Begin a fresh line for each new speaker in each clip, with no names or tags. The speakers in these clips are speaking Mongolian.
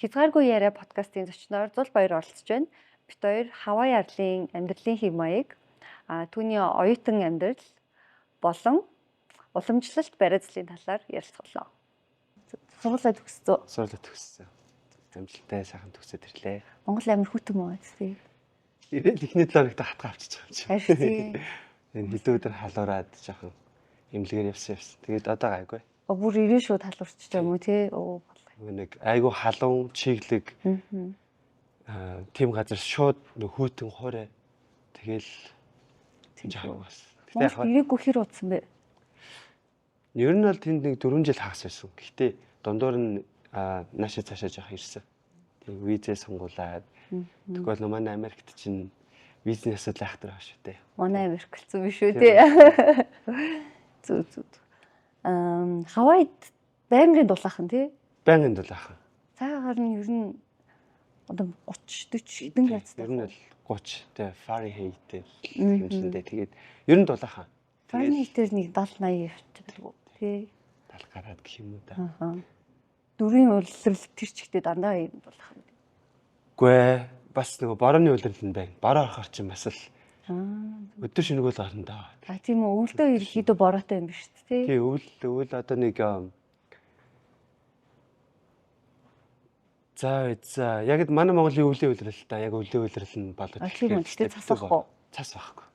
Хязгааргүй яриа подкастын зочноор Зул Баяр оролцож байна. Бид хоёр Хавай арлын амьдралын хэв маяг, түүний оюутан амьдрал болон уламжлалт бариацлалын талаар ярилцлаа. Сургуулаа төгссөн.
Сургуулаа төгссөн. Амжилттай сайхан төгсөөд ирлээ.
Монгол амир хүтэн мөн үстэй.
Ирээл ихний 7 хоногт хатгаа авчиж байгаа юм чи.
Харин
Энэ хэдэн өдөр халуураад жоохон эмнэлгээр явсан. Тэгээд одоо гайгүй.
бүр ирээ шууд халуурч байгаа юм уу те?
Нэг айгүй халуун чиглэг тийм газар шууд хүүтэн хуурай. Тэгэл жоохон бас.
Тэгтээ яг ирээгүй хэр удсан бэ?
Ер нь бол тэнд нэг 4 жил хагас байсан. Гэхдээ дундуур нь наашаа цаашаа жоох ирсэн. Тэг визээ сунгуулад. Тэгвэл манай Америкт чинь визний асуудал айхтар байгаа шүү дээ.
Манай Америк болсон биш үү те? Зүг. Хавайд байнгын дулаахан тий?
Байнгын дулаахан.
Цагаагаар нь ер нь одоо 30 40 хэдэн градустай.
Ер нь л 30 тэ Фahrenheit хэмжээндээ тэгээд ер нь дулаахан.
Фahrenheit-ээр нэг 70 80 явчихдаг тий.
70 гараад гэх юм уу да.
Дөрвийн улирал тэр чигтээ дандаа юм дулаахан.
Үгүй бас нөгөө борооны улирал нь байна. Бороо орохоор чинь бас л өдөр шингүүл гарна даа.
Тийм үү, өвөлдөө ирэхэд бороотой юм биш үү тий?
Тий, өвөл одоо нэг за яг манай Монголын өвлийн улирал та яг өвлийн улирал нь болоод
тийм үү, цас байхгүй.
Цас байхгүй.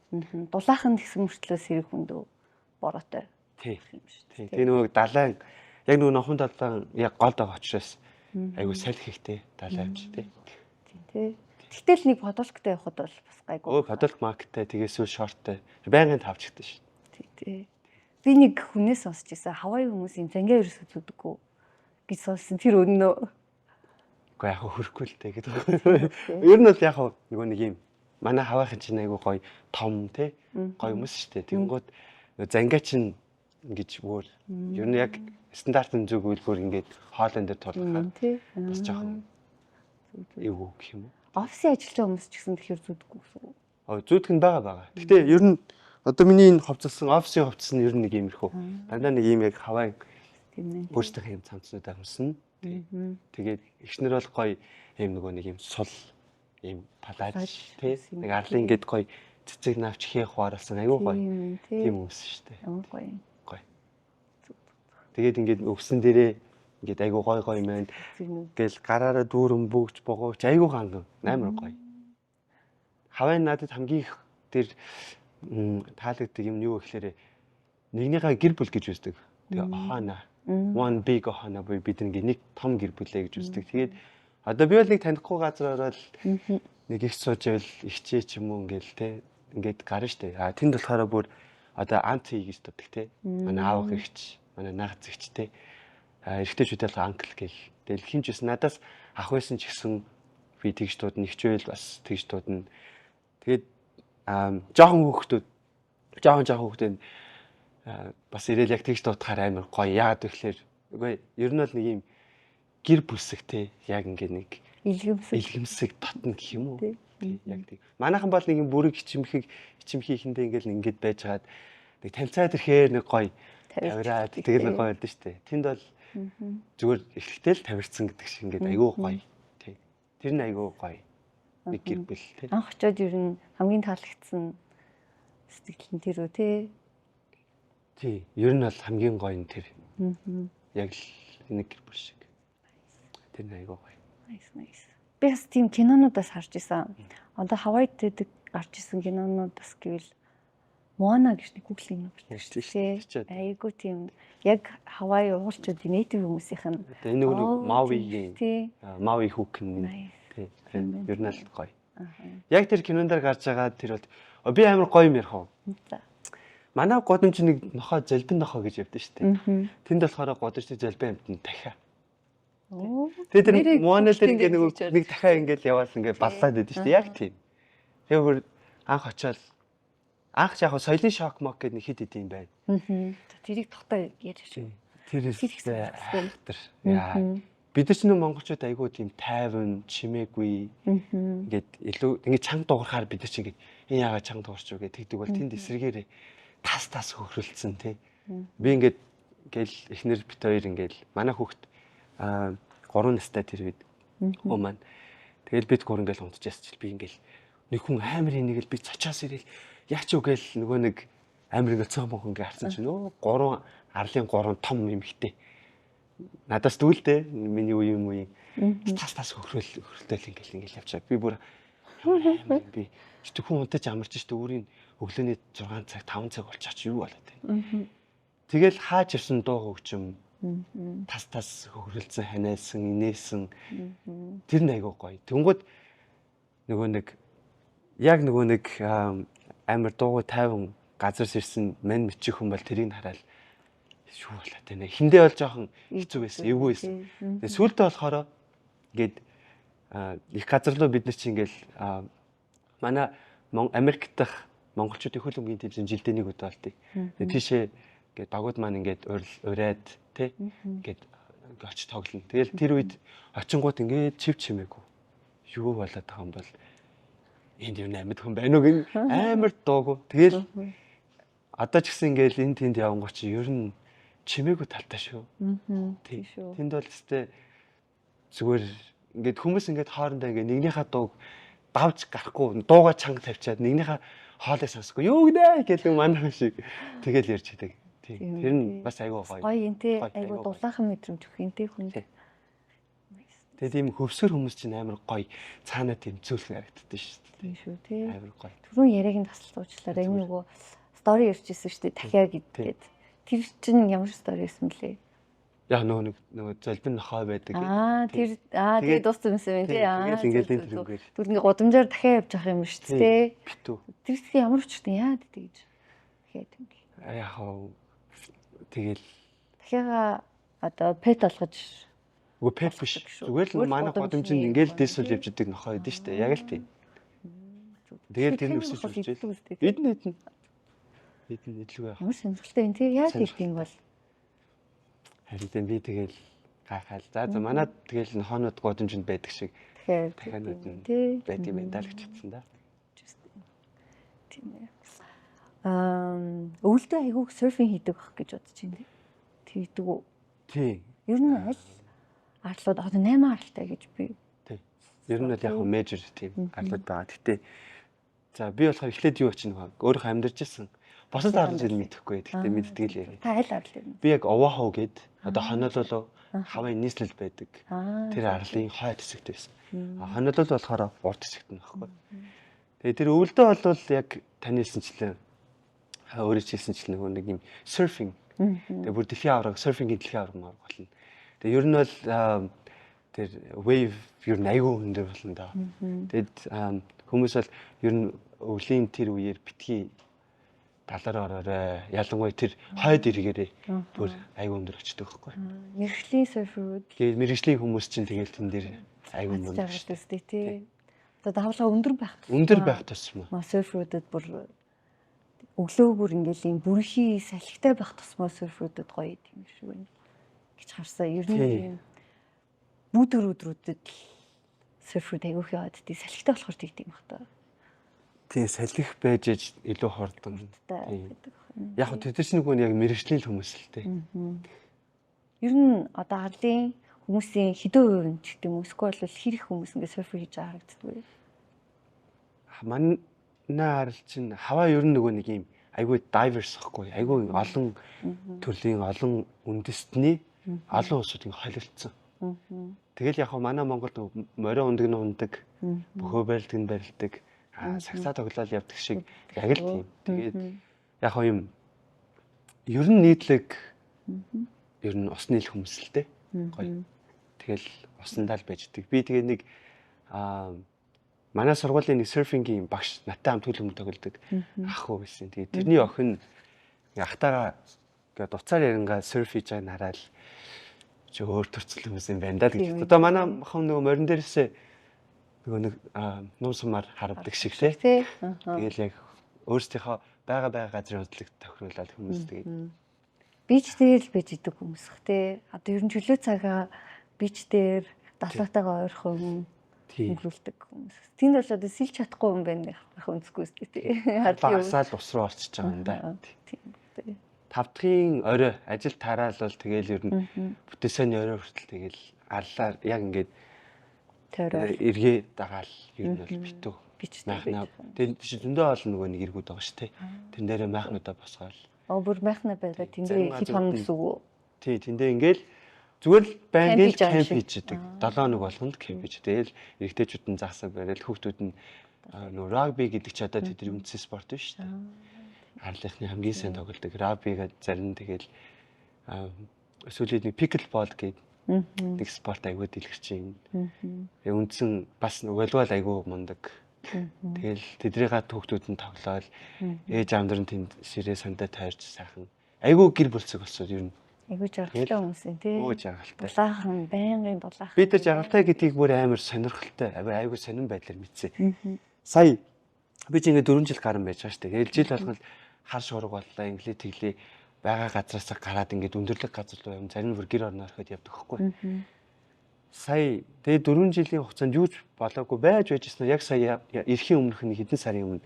Дулаахан гэсэн мөртлөө сэрэг хүндөө бороотой.
Тий. Тэгээ нөгөө далайн яг нөгөө нохын далайн яг голд байгаа учраас айгу салхи ихтэй далайн авч тий.
Тий. Гэтэл нэг подолктой явахад бол бас гайгүй.
Подолк маркеттай тэгээс үл шорттой. Байнгын тавчдаг шүү.
Тий. Би нэг хүнээс сонсч байсан. Хавай хүмүүс юм зангаа ерөөсөө зүдэггүй гэж сонссон. Тэр өнөө.
Уу яг хөрөхгүй л дээ гэдэг. Ер нь бол яг нөгөө нэг юм манай хавайхан чинь айгу гоё том тий. Гоё хүмүүс шүү дээ. Тэнгууд зангаа чинь ингэж өөр ер нь яг стандартын зүг үйлбэр ингээд хоолн дээр тулгахаар бас жоохон эвгүй гэх юм уу.
Офисын ажилтны хүмүүс ч гэсэн тэгэхээр зүдэггүй гэсэн үү?
Зүудх нь байгаа. Гэтэ ер нь одоо миний энэ хувцсан офисын хувцс нь ер нь нэг иймэрхүү. Дандаа нэг ийм яг хавай өөрсдийнх юм цамцнуудаа хүснэ. Тэгээд эхнэр бол гоё ийм нөгөө нэг ийм сул ийм палаж тий. Нэг арлын ингээд гоё цэцэг навч хийх хуарлсан айгүй гоё. Тийм хүмүүс шүү дээ.
Ямар гоё.
Тэгээд ингээд өвсөн дээрээ ингээд айгүй гоё юм байна. Гэл гараараа дүүрэн бүгч богооч айгүй ханган амар гоё. Хавай надад хамгийн их тэр таалагддаг юм юу гэхээр нэгнийхээ гэр бүл гэж үздэг. Тэгээ охоно. One big охоно бид нэг том гэр бүлээ гэж үздэг. Тэгээд одоо би бол нэг танихгүй газар ороод нэг их сууж байвал ихчээ ч юм уу ингээл те ингээд гарна штэ. Тэнд болохоор бүр одоо анти гэж дутдаг те. Манай аав ихч, манай наад зэгчтэй. Эрэгтэйчүүдээ л анкл гэл. Тэгэл хинч бас надаас ах байсан ч гэсэн би тэгж дуудна, ихчвэл бас тэгж дуудна. Тэгээд жоохон хүүхдүүд бас ирээл яг тэгж дуудахаар амар гоё. Яагаад вэ гэхээр үгүй ер нь бол нэг юм гэр бүсэгтэй яг ингээд нэг илгэмсэг татна гэх юм уу? Яг тийм. Манайхан бол нэг юм бүрэг ичимхийхэндээ ингээд байж хаад нэг танилцаад ирэхээр нэг гоё тавираад тэгэл нэг гоё байдаг шүү дээ. Тэнд бол зүгээр эхлэхдээ л тавирцсан гэдэг шиг ингээд айгүй гоё. Тий. Тэр нь айгүй гоё. Нэг гэр бүл тий.
Анх очоод ер нь хамгийн таалагдсан сэтгэл нь тэр үү тий.
Тий. Ер нь бол хамгийн гоё нь тэр. Яг л нэг гэр бүл шиг. Тэр нь айгүй гоё.
Nice. Би бас тийм кинонуудаас харж исэн. Одоо Хавайд дэдэг гарч исэн кинонууд бас гэвэл Моана гэж нэг гуглын юм байна. Айгуу тийм яг Хавай уулчуудын нейтив хүмүүсийнх нь.
Энэ нэг Мауигийн Мауи хүүхэн тий. Ер нь л гоё. Яг тэр кинондор гарч байгаа тэр бол би амар гоё юм ярих уу. Манай годамч нэг нохоо залбин нохоо гэж явдсан шүү дээ. Тэнд болохоор годамчны залбин амтнд дахиа. Тэгээд тэр Моана дээр ингээ нэг дахиа ингээл яваал ингээ баллаад байдсан шүү дээ. Яг тийм. Тэгэхээр анх очоод анх яг соёлын шок мок гэдэг нэг хэд идэм байна.
Тэрийг тогтоо ярьж шүү.
Тэрээс айхтар. Яа. Бид нар ч нэг монголчууд айгүй тийм тайван, чимээгүй ингээд илүү ингээд чанга дуурахаар бид нар ч ингээд энэ яагаад чанга дуурч юу гэдэг тэгдэг бол тэнд эсрэгээр тас хөхрөлдсөн тий. Би ингээд эхнэр бит хоёр ингээд манай хүүхд 3 настай тэр үед Хөө маань. Тэгэл бид гурав ингээл унтчихсан чил би ингээл нэг хүн амар ингээл би цочоос ирэл яач юу гээл нөгөө нэг амар ингээл цөөн бонхон ингээ харсан чинь өө гурван арлын гурван том эмхтэй. Надаас дүүлдэ миний үе юм уу. Тас хөхрөлтэй ингээл явчаа. Би бүр би ч хүн унтаж амарч штэ өөрийн өглөөний 6 цаг 5 цаг болчихч юу болоод байна. Тэгэл хааж ирсэн дуу хөгжим тас хөхрөлцөн ханиалсан инээсэн тэр нэг айгуу гоё. Тэнгүүд нөгөө нэг яг нөгөө нэг амар дуугүй тайван газар ирсэн мань мчих хүн бол тэрийг хараад шүү болоод байна. Хиндээ бол жоохон хэцүү байсан, эвгүй байсан. Тэгээ сүүлдээ болохоор ингээд их газар руу бид нар чи ингээл манай Америк дахь монголчуудын хөл өмгийн телевизэн жилдээ нэг удаа болтыг. Тэгээ тийшээ ингээд багууд маань ингээд ураад тий ингээд очиж тоглоно. Тэгэл тэр үед очингууд ингээд чив чимээгүй. Юу болоод байгаа юм бол энд юу амьд хүн байна уу гин амар дуугүй. Тэгэл одоо ч гэсэн ингээд энэ тэнд явангууд чи ер нь чимээгүй талтай шүү. Тий шүү. Тэнд бол өстэй зүгээр ингээд хүмүүс ингээд хоорондоо ингээд нэгнийхээ дууг давж гарахгүй дуугаа чанга тавьчаад нэгнийхээ хоолыг сонсохгүй юу гинэ гэдэг манайхан шиг тэгэл ярьж байдаг. Тий. Тэр нь бас айгүй гоё.
Гоё юм тий. Айгүй дулаахан мэдрэмж өгөх юм тий хүн.
Тэгээ тийм хөвсгөр хүмүүс чинь амар гоё цаанаа тийм зөөлхөн харагддаг шүү дээ.
Тийм шүү тий.
Амар гоё.
Түрүүн яриагийн тасалдуулчлаараа энэ нөгөө стори ярьжсэн шүү дээ. Дахиад гэдэг. Тэр чинь ямар стори байсан блэ?
Яг нөгөө золбин нохой байдаг.
Тэгээ дууссан юм тий.
Ингээд энэ төрөөр.
Түр ингээ гудамжаар дахиад явж явах юм шүү дээ.
Битүү.
Тэр их ямар өчтэй яа гэж. Дахиад ингээ.
Яг тэгэл
дахиагаа одоо пет болгож
үгүй пет биш. Зүгээр л манай гудамжинд ингээл дэсүүл явж идэг нохой байдэн шүү дээ. Яг л тийм. Тэгээд тэр нь өсөж үржил. Эдэн идлгүй яах.
Ямар сонирхолтой юм тий. Яаж хийх юм бол
харин би тэгэл гайхаал. За манад тэгэл хоонод гудамжинд байдаг шиг дахианууд нь байдаг юм даа л гэж хэлсэн да.
Тийм ээ. Өвөлдөө айгуух серфинг хийдэг байх гэж бодож байна. Тэгдэг үү?
Тий.
Ер нь аль арлууд одоо 8 аралтай гэж би.
Тий. Ер нь бол яг мейжер тийм арлууд байгаа. Гэтэ за би болохоор эхлээд юу очих нэг өөрийнхөө амьдарч ирсэн. Босод арлыг мэдэхгүй. Гэтэ мэддэг л яа.
Та аль арал юм?
Би яг Овахо гээд одоо хонололоо хавын нийслэл байдаг. Тэр арлын хойд хэсэгт байсан. Хонолол болохоор урд хэсэгт нь баггүй. Тэгээ тэр өвөлдөө бол яг таны хэлсэнчлэн өөрөө хэлсэнчлэн нэг юм серфинг. Тэгээ бүр дэлхийн авраг серфингийн дэлхийн авраг маар болно. Тэгээ ер нь бол тэр wave ер нь аягүй өндөр болно да. Тэгэд хүмүүс бол ер нь өвлийн тэр үеэр битгий талаар ороорой. Ялангуяа тэр хойд иргээрээ бүр аягүй өндөр очдөг байхгүй.
Мэргэжлийн серферүүд.
Тэгээ мэргэжлийн хүмүүс чинь тэгэл тэн дээр аягүй өндөр
очдөг тий. Одоо давлага өндөр байх.
Өндөр байх тусмаа.
Серферүүдэд бүр өглөөгөр ингээл юм бүрхий салхитай байх тусмаа серферүүдэд гоё юм шиг байна гэж харсан. Ер нь бүдэр өдрүүдэд серферүүд аягүй яваад тий салхитай болохоор тийм байх та.
Тийм салхих байж илүү хордон. Яг хөө тэд чинь нэг яг мэргэжлийн хүмүүс л дээ.
Ер нь одоо арлын хүмүүсийн хэдэн хувь нь ч гэдэг юм уу эсвэл хэрэг хүмүүс ингэ серфер хийж байгаа харагддаг.
Манай арал чинь хаваа ер нь нөгөө нэг юм айгүй дайверс ахгүй айгүй олон төрлийн олон үндэстний олон улсууд ингэ холилдсон. Тэгэл яг манай Монголд морио ундаг нь ундаг, бөхөө барилдаг нь барилдаг, сагсаа тоглол явдаг шиг яг л тийм. Тэгээд яг юм ер нь нийтлэг ер нь усны л хүмүүс л дээ. Гоё. Тэгэл усандаа л байждаг. Би тэгээ нэг манай сургуулийн нэг серфингийн багш наттай хамт төлөм тоглодог ах уу байсан. Тэгээ тэрний охин ахтайгаа ингээд дуцаар ярангаа серф хийж байгааг хараад ч өөр төрцөл хүмүүс юм байна даа гэж. Одоо манай охин нөгөө морин дээрээс нөгөө нэг нуусмаар харагдаг шиг тий. Тэгэл яг өөрсдийнхөө байгаа газрын хөдөлгөөнөд тохируулаад хүмүүс тэгээд
бич дээр л байж идэг хүмүүс х тий. Одоо ер нь чөлөө цагаа бич дээр далуутайгаа ойрхон өнгөрүүлдэг хүмүүс. Тэнд бол одоо сэлж чадахгүй юм байна гэх өнцгөөс тий.
Багсаал ус руу орчиж байгаа юм да. Тийм. Тавдахын орой ажил тараал бол тэгэл ер нь бүтээсэний орой хүртэл тэгэл арлаар яг ингээд
тойрол
эргээ дагаал ер нь бол битүү.
бичдэг.
Майхнаа тэр чи зөндөө олон нөгөө нэг эргүүд байгаа шүү дээ. Тэн дээрээ майхнуудаа босгоол.
Бүр майхна байгаад тэндээ хэд хоног гэсэн үг үү?
Тий, тэндээ ингээл зүгээр л байнгээл
Кемп хийж
кемп хийдэг. 7 хоног болгонд кемп хийж. Тэгэл эрэгтэйчүүд нь засаг барил хүүхдүүд нь нөгөө рагби гэдэг чи одоо тэдний үндсэн спорт биш шүү дээ. Арлынхны хамгийн сайн тоглодог рагбига зарим тэгэл сүүлийн нэг пиклбол гэдэг нэг спорт аягүй дэлгэрч юм. Үндсэн бас волейбол аягүй мундаг. Тэгэл тэдрийнхаа хүүхдүүд нь тоглоод ээж аамдар нь тэнд ширээ сандаа тойрч сайхан аягүй гэр бүлцэг болсон ер нь.
Айгуу жаргалтай хүмүүс юм тий.
Өө жаргалтай.
Дулаахан байнгын дулаахан.
Би тэр жаргалтай гэдгийг бүр амар сонирхолтой аягүй сонирн байдлаар мэдсэн. Сая би ч ингээд 4 жил гарan байж байгаа шүү дээ. Тэгэл жил болгол хар шуурга боллоо инглээ тэглээ байгаа газраас гараад ингээд өндөрлөг газар руу явна. Зарим нь бүр гэр орноо ороход явдаг хгүй. Сая тэгээ 4 жилийн хугацаанд юу ч болоогүй байж байжсэн яг сая эрхийн өмнөх нэг хэдэн сарын өмнө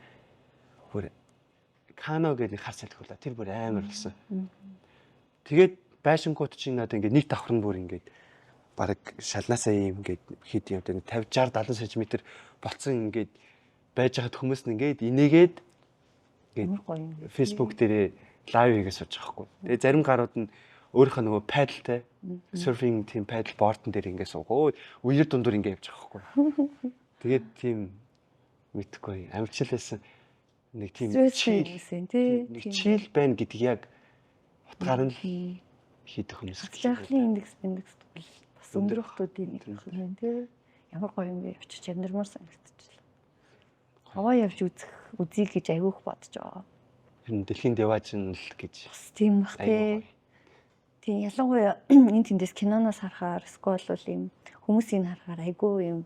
бүр Кано гэдэг хар салхиулаа. Тэр бүр амар болсон. Тэгээд байшингууд чинь надад ингээд нэг давхар нь бүр ингээд бараг шалнаасаа юм ингээд хэд юм дээр 50 60 70 см болцсон ингээд байж хаад хүмүүс нь ингээд инээгээд ингээд Facebook дээрээ лайв хийгээ сууж байгаа хгүй. Тэгээ зарим гарууд нь өөрийнхөө нөгөө падалтай серфинг тийм падал бордон дээр ингээд суугаа. Үер дундуур ингээд явж байгаа хгүй. Тэгээд тийм мэдхгүй амжилтсан нэг тийм нэг чил байна гэдэг яг утгаар нь хийдэх хүмүүс.
Жаргалын индекс бас өндөр хотуудын нэг юм байна тий. Ямар гоё юм бэ очиж амьдрмаар санагдчихлаа. Хаваа явж үзье гэж аявуух бодож байгаа.
Энэ дэлхийн деважн л гэж.
Бас тийм бах тий. Тийм ялангуяа энэ тэндээс киноноос харахаар сквал бол юм хүмүүсийг харахаар айгүй юм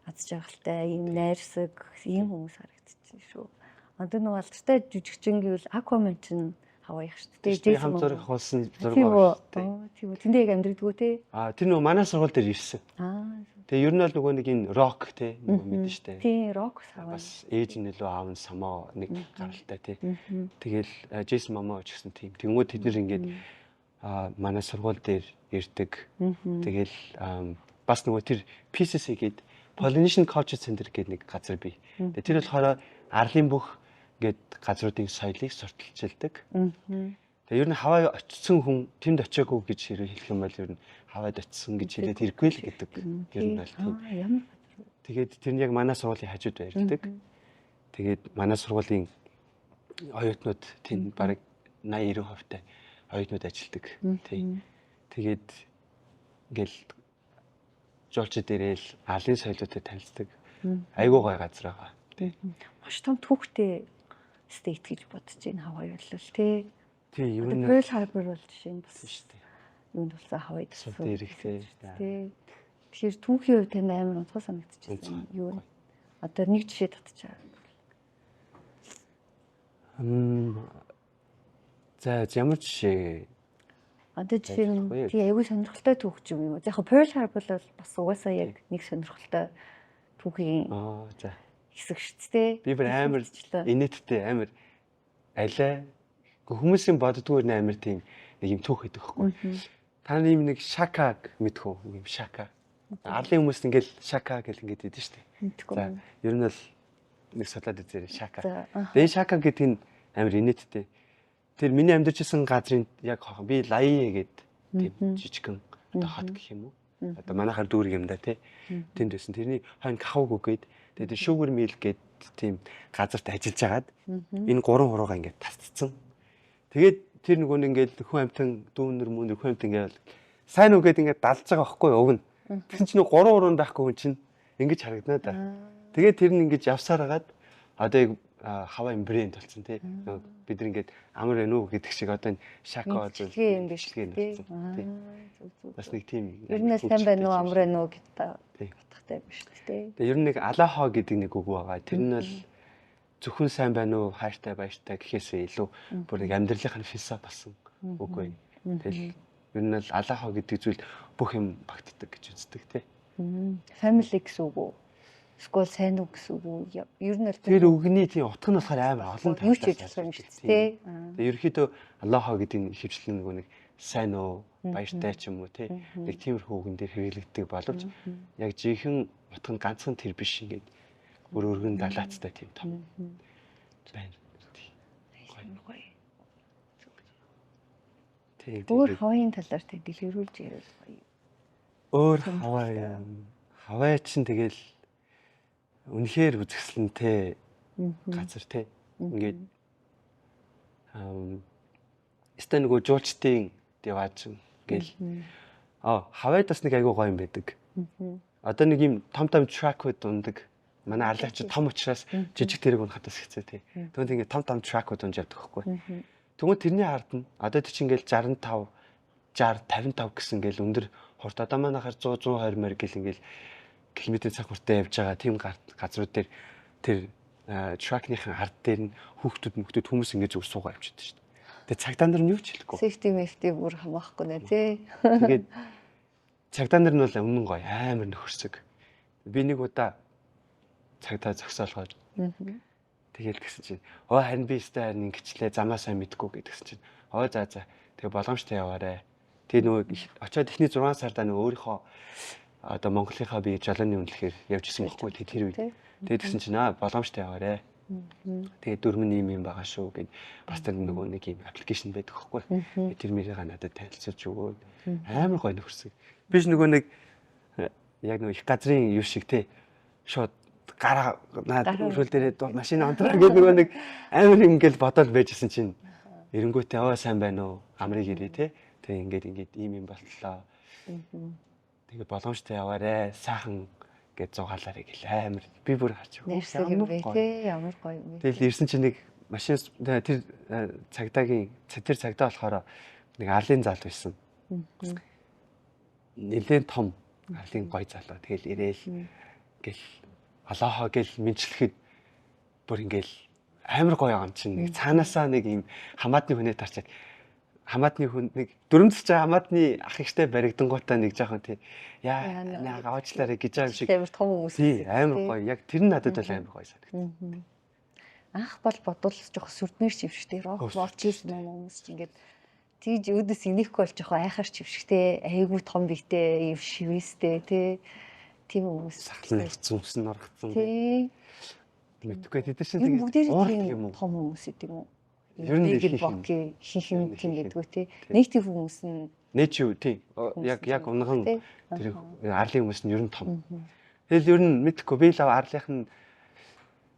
аз жаргалтай, юм найрсаг, ийм хүмүүс харагдчих шүү. Одоо нэг алдартай жүжигчин гэвэл Aquaman чинь хаваа их шүү дээ.
Джейсон хамт хулсан зураг байна.
Тийм үү. Тэндээ яг амьдрдгүү тий.
Тэр нөгөө манай сургууль дээр ирсэн. Тэгээ ер нь бол нөгөө нэг энэ рок тий нөгөө мэдэн штэ.
Тийм рок саваа.
Бас ээж нь илүү аав нь самаа нэг гаралтай тий. Тэгэл Джейсон мамаа ч гэсэн тийм. Тэнгүү тэд нэр ингээд манай сургууль дээр ирдэг. Тэгэл бас нөгөө тэр PCC гээд Polynesian Culture Center гэдэг нэг газар бий. Тэгээ тэр болохоор арлын бүх ингээд газруудын соёлыг сурталчилдаг. Тэгээ ер нь хаваа очсон хүн тэнд очиагүй гэж хэлэх юм бол ер нь хаваад очсон гэж хэлээд хэрэггүй л гэдэг. Ер нь бол тийм. Тэгээд тэр нь яг манай сургуулийн хажууд байрдаг. Тэгээд манай сургуулийн оюутнууд тэнд бараг 80-90% оюутнууд ажилладаг. Тийм. Тэгээд ингээл жуулчид ирээл арлын соёлоотой танилцдаг. Айгуу гоё газар байгаа. Тийм.
Маш том түүхтэй стейт гэж бодож байна Хавай бол тий.
Тийм ер нь
Pearl Harbor бол жишээ нь бас
шүү дээ.
Юунд болсон Хавай төсөв.
Дээрхтэй.
Тий. Тэгэхээр түүхийн хувьд тань амар онцгой санагдчихсан. Юу вэ? Одоо нэг жишээ татчихаа.
За ямар жишээ?
Одоо жишээ нь тий аягүй сонирхолтой түүх юм уу? За яг Pearl Harbor бол бас угаасаа яг нэг сонирхолтой түүхийн
за
хэсэг шүү дээ.
Би бүр амар инээдтэй амар алай хүмүүсийн боддгоор амар тийм нэг юм түүх гэдэг хэвгүй. Та нар юм нэг шакаг мэдхүү юм шака. Арлын хүмүүс ингээл шака гэл ингээд идэв шүү дээ. За ер нь бол нэг судлаад үзээрэй шака. Тэгээ шака гэдэг нь амар инээдтэй. Тэр миний амьдарчсан газрын яг би лае гэдэг тийм жижигхэн одоо хот гэх юм уу? Одоо манайхаар дүүрэг юм да тий. Тэнд байсан. Тэрний хойно кахуг үгээд тэгээд sugar mill гээд тийм газарт ажиллаж агаад энэ гурван хуруугаа ингээд тасцсан. Тэгээд тэр нөгөө нэг ингээд хүн амтан дүүнэр мөнэр хүн амтан ингээд сайн үгээд ингээд далж байгаа байхгүй уг нь. Тэгсэн чинь гурван хуруунд байхгүй хүн чинь ингэж харагдана да. Тэгээд тэр нь ингэж явсаар агаад одоо хаваа брэнд болсон тий. Бид нэг ингээд амар энүү гэдэг шиг одоо энэ шака
юм биш тий.
Бас нэг тийм
ер нь сайн байна уу амар байна уу гэдэг утгатай биш тий.
Тэгээ ер нь нэг алахо гэдэг нэг үг байгаа. Тэр нь бол зөвхөн сайн байна уу хайртай баяртай гэхээсээ илүү бүр нэг амьдралынхаа философи болсон үг бай. Тэгэл ер нь бол алахо гэдэг зүйл бүх юм багтдаг гэж үздэг тий.
Family гэсэн үг үү? Эсвэл сайн уу гэсэн үг үү? Ер нь л
тэр үгний тийм утга нь болохоор амар олон
юу ч хийж болох юм шүү дээ.
Тэгээ ерөөхдөө аллахо гэдэг нь хөвчлэн нэг сайн уу баяртай ч юм уу тий. Нэг тиймэрхүү үгэн дээр хэрэглэгддэг боловч яг жинхэнэ утга нь ганцхан тэр биш ингээд бүр өргөн далаацтай тийм том байна.
Гоё.
Тийм.
Өөр Хавайийн талаар тэг дэлгэрүүлж ярил гоё.
Өөр Хавай чинь тэгэл үнэхээр үзэсгэлэнтэй газар тий. Ингээд эсвэл нөгөө жуулчдын деваач гэл Хавайд бас нэг айгүй гоё юм байдаг. Одоо нэг юм том тракууд ундаг. Манай арлаач том учраас жижиг тэрэг унахад бас хэцүү тий. Тэгвэл ингээд том тракууд унж явдаг байхгүй. Тэгвэл тэрний ард нь одоо тийч ингээл 65 60 55 гэсэн ингээл өндөр хурд одоо манайхаар 100 120 мөр гэл ингээл км цаг хурдтай явж байгаа тийм газрууд дээр тэр тракныхын ард дээр нь хүүхдүүд хүмүүс ингээд зүг суугаа явчихдаг шүү дээ. Тэгээ цагдаа нар нь юу ч хэлэхгүй.
Safety бүр хамаахгүй нэ тий.
Тэгээд цагдаа нар нь бол өмнө гоё амар нөхөрсөг. Би нэг удаа цагдаа зогсоолгоод тэгээд гэсэн чинь харин би өстэй харин ингэчлээ замаасаа мэдгүй гэдгсэн чинь за тэгээ боломжтой яваарэ. Тэгээ нөгөө очиод эхний 6 сарда нөгөө өөрийнхөө одоо Монголынхаа би жолооны үнэлэхээр явж исэн байхгүй тэр үед. Тэгээд тэгсэн чинь боломжтой яваарэ. Тэгээд дөрмөн юм байгаа шүү гэд бас тэр нөгөө нэг юм аппликейшн байдаг байхгүй. Тэр мэрийг надад танилцуулж өгөөд амар гоё нөхөрсөг. Биш нөгөө нэг яг нөгөө их газрын юу шиг те шууд гараа хөрөл дээрээ машин онтроо гэдэг нөгөө нэг амар ингээл бодоод байжсэн чинь эренгүүтээ сайн байна уу амрыг ирээ те. Тэгээ ингээд ийм болтлоо. Тэгээ боломжтой яваарэ сайхан гэж зугаалаарэ гэл амар би бүр харж
ямар гоё юм бэ.
Тэгэл ирсэн чинь нэг машин тэр цагдаа болохоор нэг арлын зал байсан. Нэлээд том арлын гоё залуу. Тэгэл ирээл гэл алаахаа гэл мэдчлэхэд бүр ингээл амар гоё юм чинь нэг цаанаасаа нэг юм хамаатны хүнээ тарчаад хамаатны хүн нэг дөрөмцөж хамаатны ах ихтэй баригдангуудаа нэг жоохон тий яа аваачлаарэ гэж байгаа юм шиг
амар том хүмүүс
тий амар гоё яг тэр нь надад бол амар гоё санагдсан.
Анх бол бодвол жоох сүрднэр чившгтэй рокчилсэн хүмүүс ч ингээд тийж өөдөөс инехгүй бол жоох айхаар чившгтэй айгүй том бигтэй юм шивэстэй тий тийм хүмүүс
сахлын хэвцэн үсэн оргцсан
тий
мэдгүй тэд чинь тэгээд
тийм том хүмүүс гэдэг юм уу. Ер нь хин гэдэггүй тий. Нийтийн хүмүүс нь
нээч юу тий. Яг унган тэр арлын хүмүүс нь ер нь том. Тэгэл ер нь мэдхгүй би л арлынх нь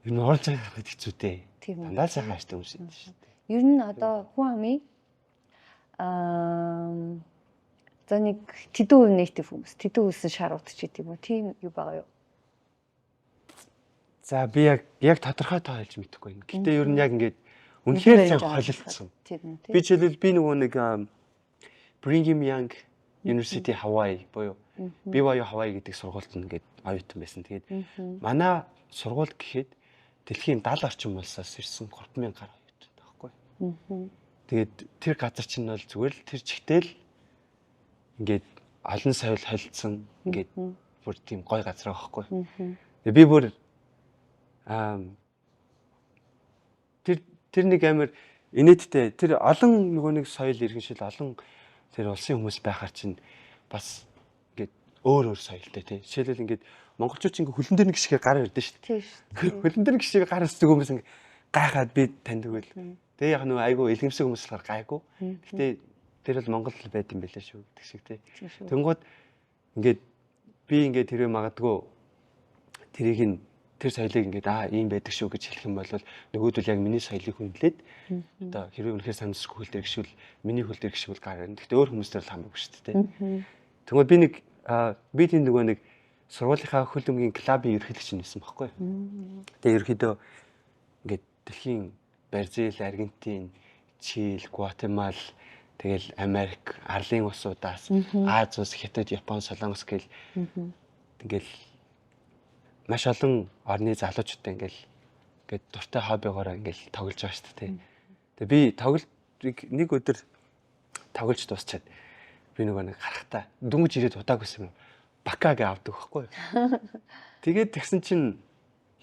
ер нь орж байгаа гэдэг хэцүү дээ. Дандаа сайхан аштай хүмүүс шүү дээ.
Ер нь одоо хүн амын за нэг тэдэн үе нийтийн хүмүүс тэдэн үсэн шаруудч гэдэг юм уу. Тийм юу байгаа юу?
За би яг тодорхой тоо хэлж мэдэхгүй юм. Гэтэ ер нь яг ингээд үнэхээр сайн холилдсон. Би жишээлбэл би нөгөө нэг Brigham Young University Hawaii буюу BYU Hawaii гэдэг сургуульд ингээд оюутан байсан. Тэгээд манай сургууль гэхэд дэлхийн 70 орчим улсаас ирсэн 3000 гаруй оюутан таахгүй. Тэгээд тэр газар чинь бол зүгээр л тэр чигтэл ингээд олон соёл холилдсон ингээд бүр тийм гоё газар байхгүй. Тэгээд би бүр тэр нэг амар инээдтэй тэр олон нөгөө нэг соёл иргэншил олон тэр улсын хүмүүс байхаар чинь бас ингээд өөр соёлтой тий. Жишээлбэл ингээд монголчууд чинь хөлн дээр нэг гişгээр гар ирдэ шүү дээ. Хөлн дээр нэг гişгээр гар ирдэг хүмүүс ингээд гайхаад би таньдаг байл. Тэгээ яг нөгөө айгу илгэмсэг хүмүүс болохоор гайгүй. Гэтэ тэр бол Монгол байд юм байлаа шүү гэдэг шиг тий. Тэнгууд ингээд би ингээд тэрвээ магадгүй тэрийг нь тэр соёлыг ингээд ийм байдаг шүү гэж хэлэх юм бол нөгөөдөл яг миний соёлыг хүндлээд одоо хэрвээ үнэхээр санамсргүй хөл дээр гişвэл миний хөл дээр гişвэл гарна. Гэхдээ өөр хүмүүстэр л хамаагүй шүү дээ. Тэгвэл би тийм нөгөө нэг сургуулийнхаа хөл өмгийн клубын ерөнхийлөгч нэсэн байхгүй. Тэгээ ерөнхийдөө ингээд дэлхийн Бразил, Аргентин, Чили, Гватемал, тэгэл Америк, Арлын улсуудаас Аз улс, Хятад, Япон, Солонгос гэл ингээл маш олон орны залуучуудтай ингээд дуртай хоббигоороо ингээд тоглож байгаа шүү дээ. Тэгээ би нэг өдөр тоглож дуусчаад би нэг харахтаа дүнгийн ирээд удаагүйсэн юм. Бака гэж авдаг байхгүй юу. Тэгээд тэгсэн чинь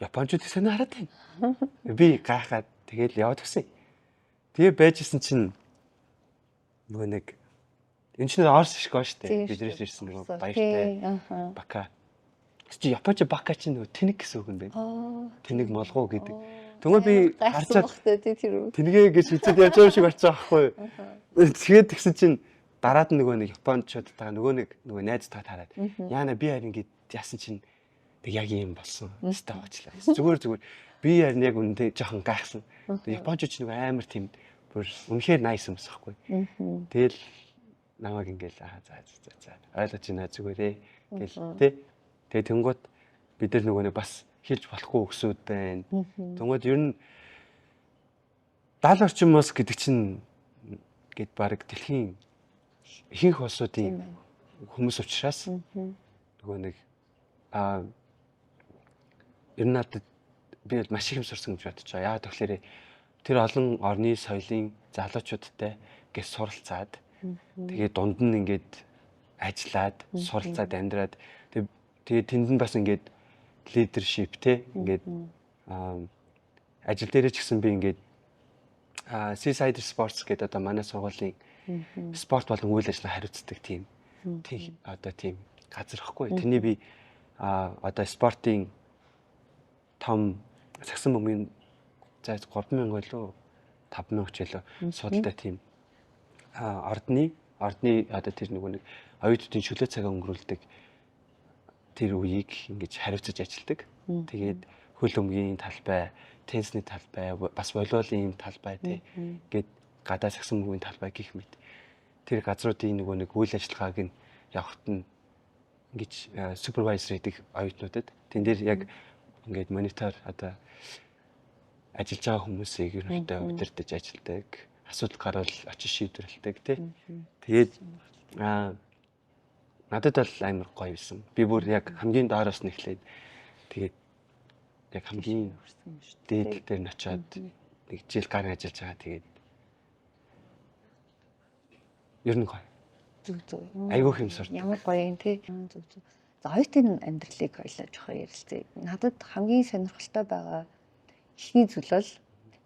японочдыг сонио хараад байна. Би гайхаад тэгээд яваад өгсөн. Тэгээ байжсэн чинь нөгөө нэг энэ чинь Орс шиг гоо шүү дээ. Бидрээс ирсэн нөгөө баяртай Бака. чи Японч бака чи нөгөө тэнэг гэсэн үг юм байна. Тэнэг молгоо гэдэг. Тэгвэл би
харцаад тэр
тэнэгээ гэж хизээд явж байгаа шиг болчихсон байхгүй юу? Тэгээд тэгсэн чинь дараад нөгөө нэг Япончуудтайгаа нөгөө найзтайгаа тараад яана би харин ингэж яасан чинь тэг яг юм болсон. Стаа очлаа. Зүгээр би харин яг үнэндээ жоохон гайхсан. Япончууд ч нөгөө амар тийм бүр үнэхээр nice юм байхгүй. Тэгэл намайг ингээл за ойлгож байна зүгээрээ гэл тэ. Тэгээ тэнгуут бид нар нөгөө нэг бас хэлж болохгүй өксүүд байна. Тэнгуут ер нь 70 орчим мос гэдэг чинь гээд баг дэлхийн ихэнх улсуудын хүмүүс учраас нөгөө нэг ер нь надад би маш их юм сурсан гэж бодож байгаа. Яагаад тэгэхээр тэр олон орны соёлын залуучуудтай гэж суралцаад тэгээд дунд нь ингээд ажиллаад суралцаад амьдраад тэгээд тэнд нь бас ингээд лидершип те ингээд ажил дээрээ ч гэсэн би ингээд Seaside Sports гэдэг одоо манай сургуулийн спорт болон үйл ажиллагаа хариуцдаг тийм одоо тийм газар ихгүй. Тэрний би одоо спортын том сагсан бөмбөгийн за 3000 болоо 5000 ч болоо судалтай тийм ордны одоо тэр нөгөө нэг оюутнуудын чөлөө цагаа өнгөрүүлдэг тэр үеийг ингэж хариуцаж ажилладаг. Тэгээд хөл өмгийн талбай, теннисний талбай, бас волейболын талбай тэгээд гадаа сагсан бөмбөгийн талбай гэх мэт тэр газруудын нөгөө нэг үйл ажиллагааг нь явахт нь ингэж супервайзер гэдэг оюутнуудад тэн дээр яг ингээд монитор одоо ажиллаж байгаа хүмүүсийг ерөнхийдөө удирдах ажилладаг, асуудал гарвал очиж шийдвэрлэдэг тий. Тэгээд надад бол амар гоё байсан. Би бүр яг хамгийн доороос нь эхлээд тэгээд яг хамгийн дээдл дээр нь очиод нэг жил гарын ажиллаж байгаа. Тэгээд ер нь гоё.
Зүг.
Айгүйх юм сурт.
Ямар гоё юм те. Зүг. За оюутны амьдралыг хоёлаа жоохон ярилцъя. Надад хамгийн сонирхолтой байгаа эхний зүйл бол